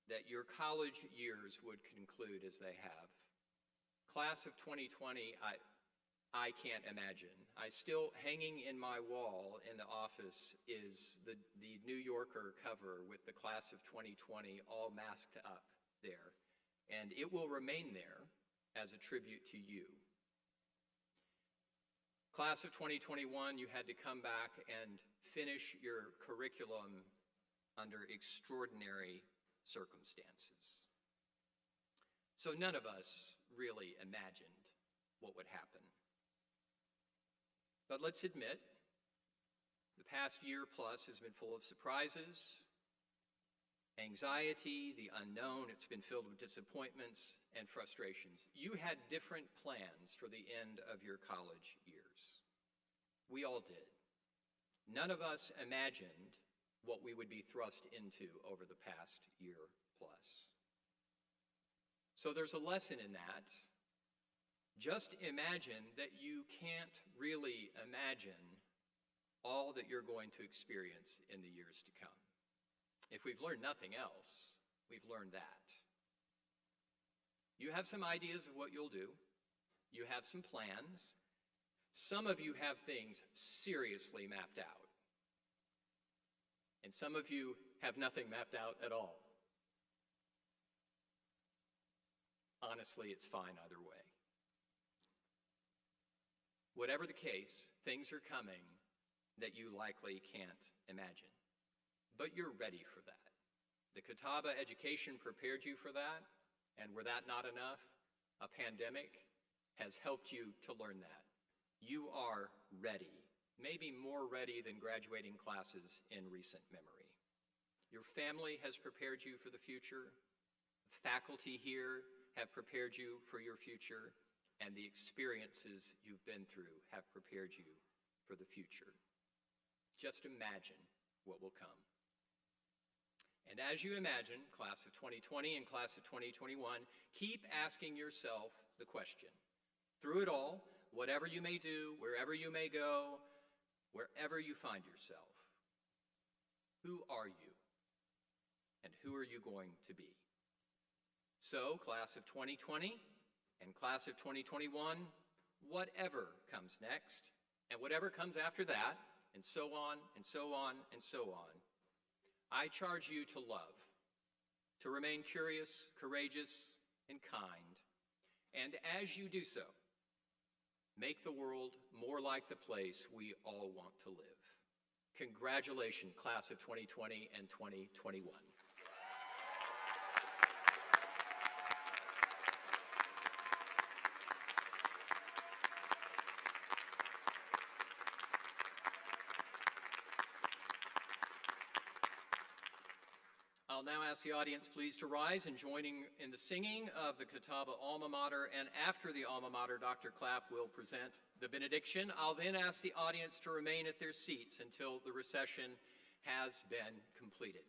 that your college years would conclude as they have. Class of 2020, I can't imagine. Still hanging in my wall in the office is the New Yorker cover with the class of 2020 all masked up there. And it will remain there as a tribute to you. Class of 2021, you had to come back and finish your curriculum under extraordinary circumstances. So none of us really imagined what would happen. But let's admit, the past year plus has been full of surprises, anxiety, the unknown. It's been filled with disappointments and frustrations. You had different plans for the end of your college years. We all did. None of us imagined what we would be thrust into over the past year plus. So there's a lesson in that. Just imagine that you can't really imagine all that you're going to experience in the years to come. If we've learned nothing else, we've learned that. You have some ideas of what you'll do. You have some plans. Some of you have things seriously mapped out. And some of you have nothing mapped out at all. Honestly, it's fine either way. Whatever the case, things are coming that you likely can't imagine. But you're ready for that. The Catawba education prepared you for that, and were that not enough, a pandemic has helped you to learn that. You are ready, maybe more ready than graduating classes in recent memory. Your family has prepared you for the future. Faculty here have prepared you for your future. And the experiences you've been through have prepared you for the future. Just imagine what will come. And as you imagine, class of 2020 and class of 2021, keep asking yourself the question. Through it all, whatever you may do, wherever you may go, wherever you find yourself, who are you going to be? So, class of 2020 and class of 2021, whatever comes next, and whatever comes after that, and so on, and so on, and so on, I charge you to love, to remain curious, courageous, and kind, and as you do so, make the world more like the place we all want to live. Congratulations, class of 2020 and 2021. I'll now ask the audience please to rise and joining in the singing of the Catawba Alma Mater, and after the Alma Mater, Dr. Clapp will present the benediction. I'll then ask the audience to remain at their seats until the recession has been completed.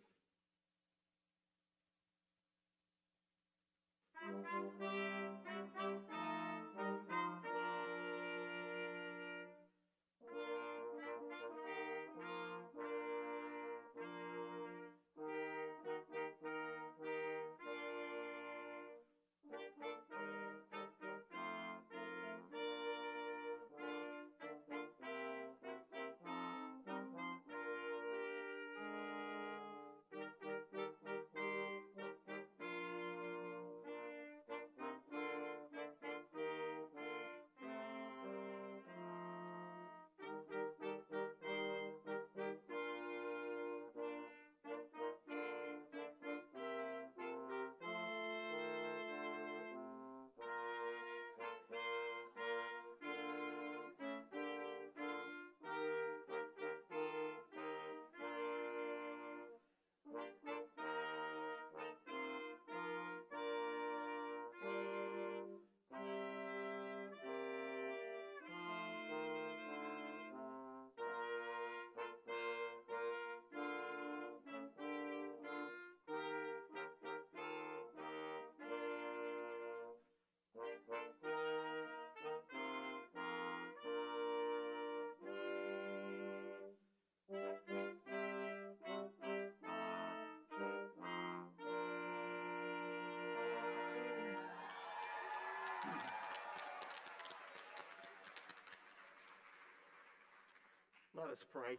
Let us pray.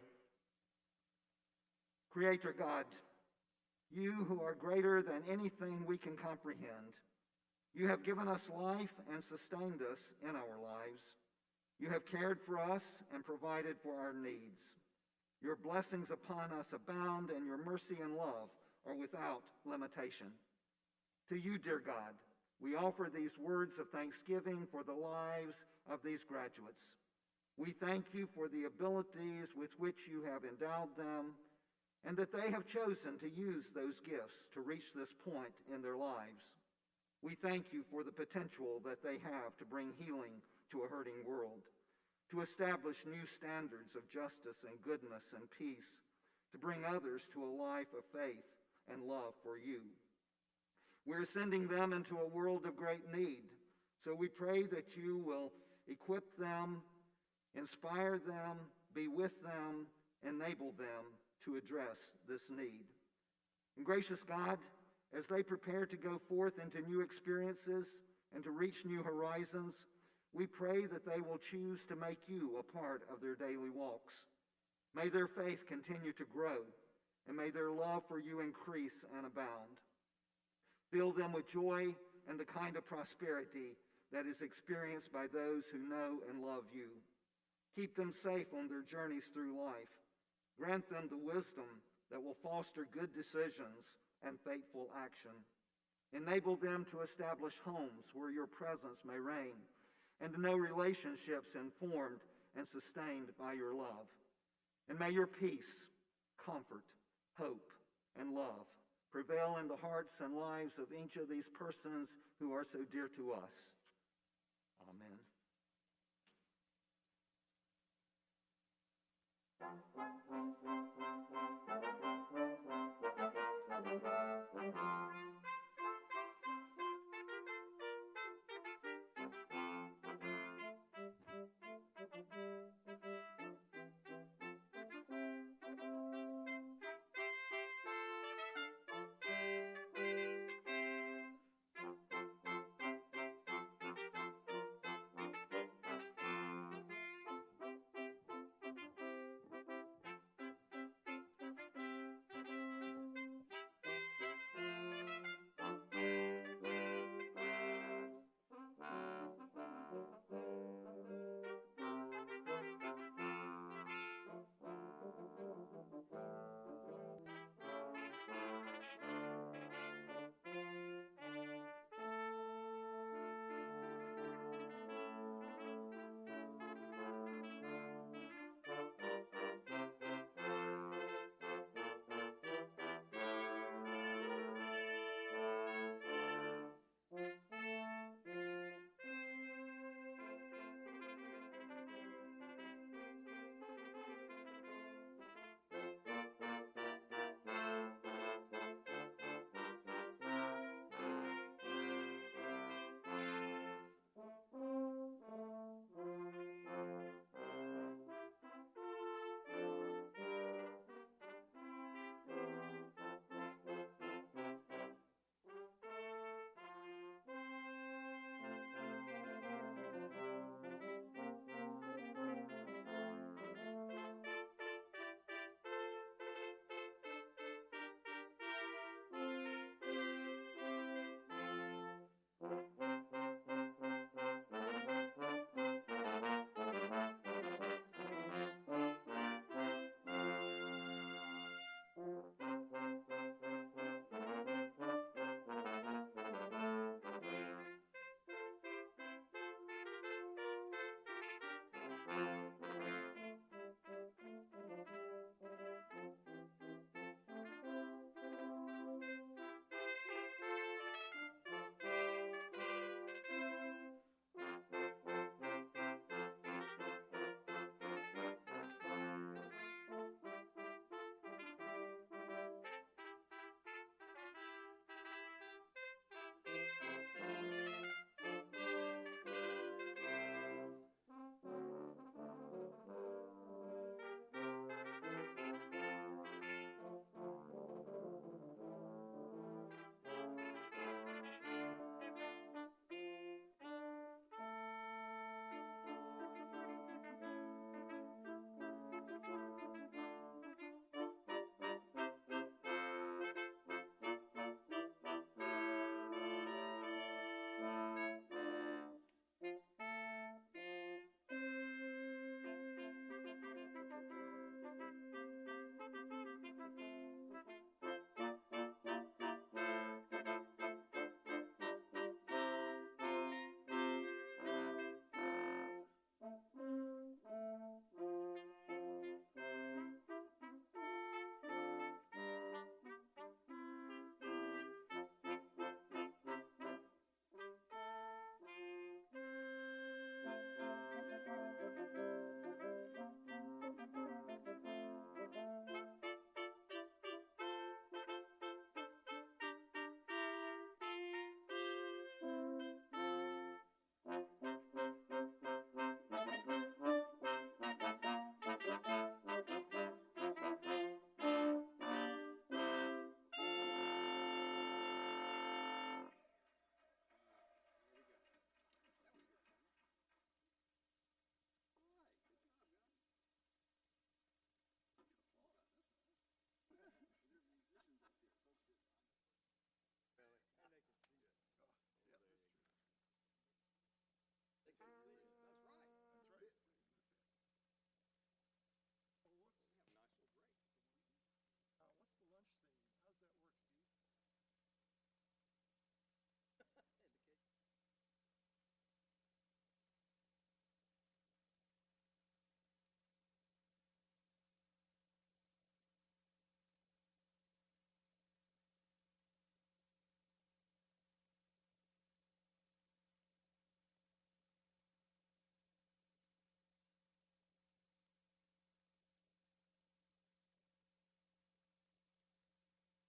Creator God, you who are greater than anything we can comprehend, you have given us life and sustained us in our lives. You have cared for us and provided for our needs. Your blessings upon us abound, and your mercy and love are without limitation. To you, dear God, we offer these words of thanksgiving for the lives of these graduates. We thank you for the abilities with which you have endowed them, and that they have chosen to use those gifts to reach this point in their lives. We thank you for the potential that they have to bring healing to a hurting world, to establish new standards of justice and goodness and peace, to bring others to a life of faith and love for you. We're sending them into a world of great need, so we pray that you will equip them, inspire them, be with them, enable them to address this need. And gracious God, as they prepare to go forth into new experiences and to reach new horizons, we pray that they will choose to make you a part of their daily walks. May their faith continue to grow, and may their love for you increase and abound. Fill them with joy and the kind of prosperity that is experienced by those who know and love you. Keep them safe on their journeys through life. Grant them the wisdom that will foster good decisions and faithful action. Enable them to establish homes where your presence may reign, and to know relationships informed and sustained by your love. And may your peace, comfort, hope, and love prevail in the hearts and lives of each of these persons who are so dear to us. Amen.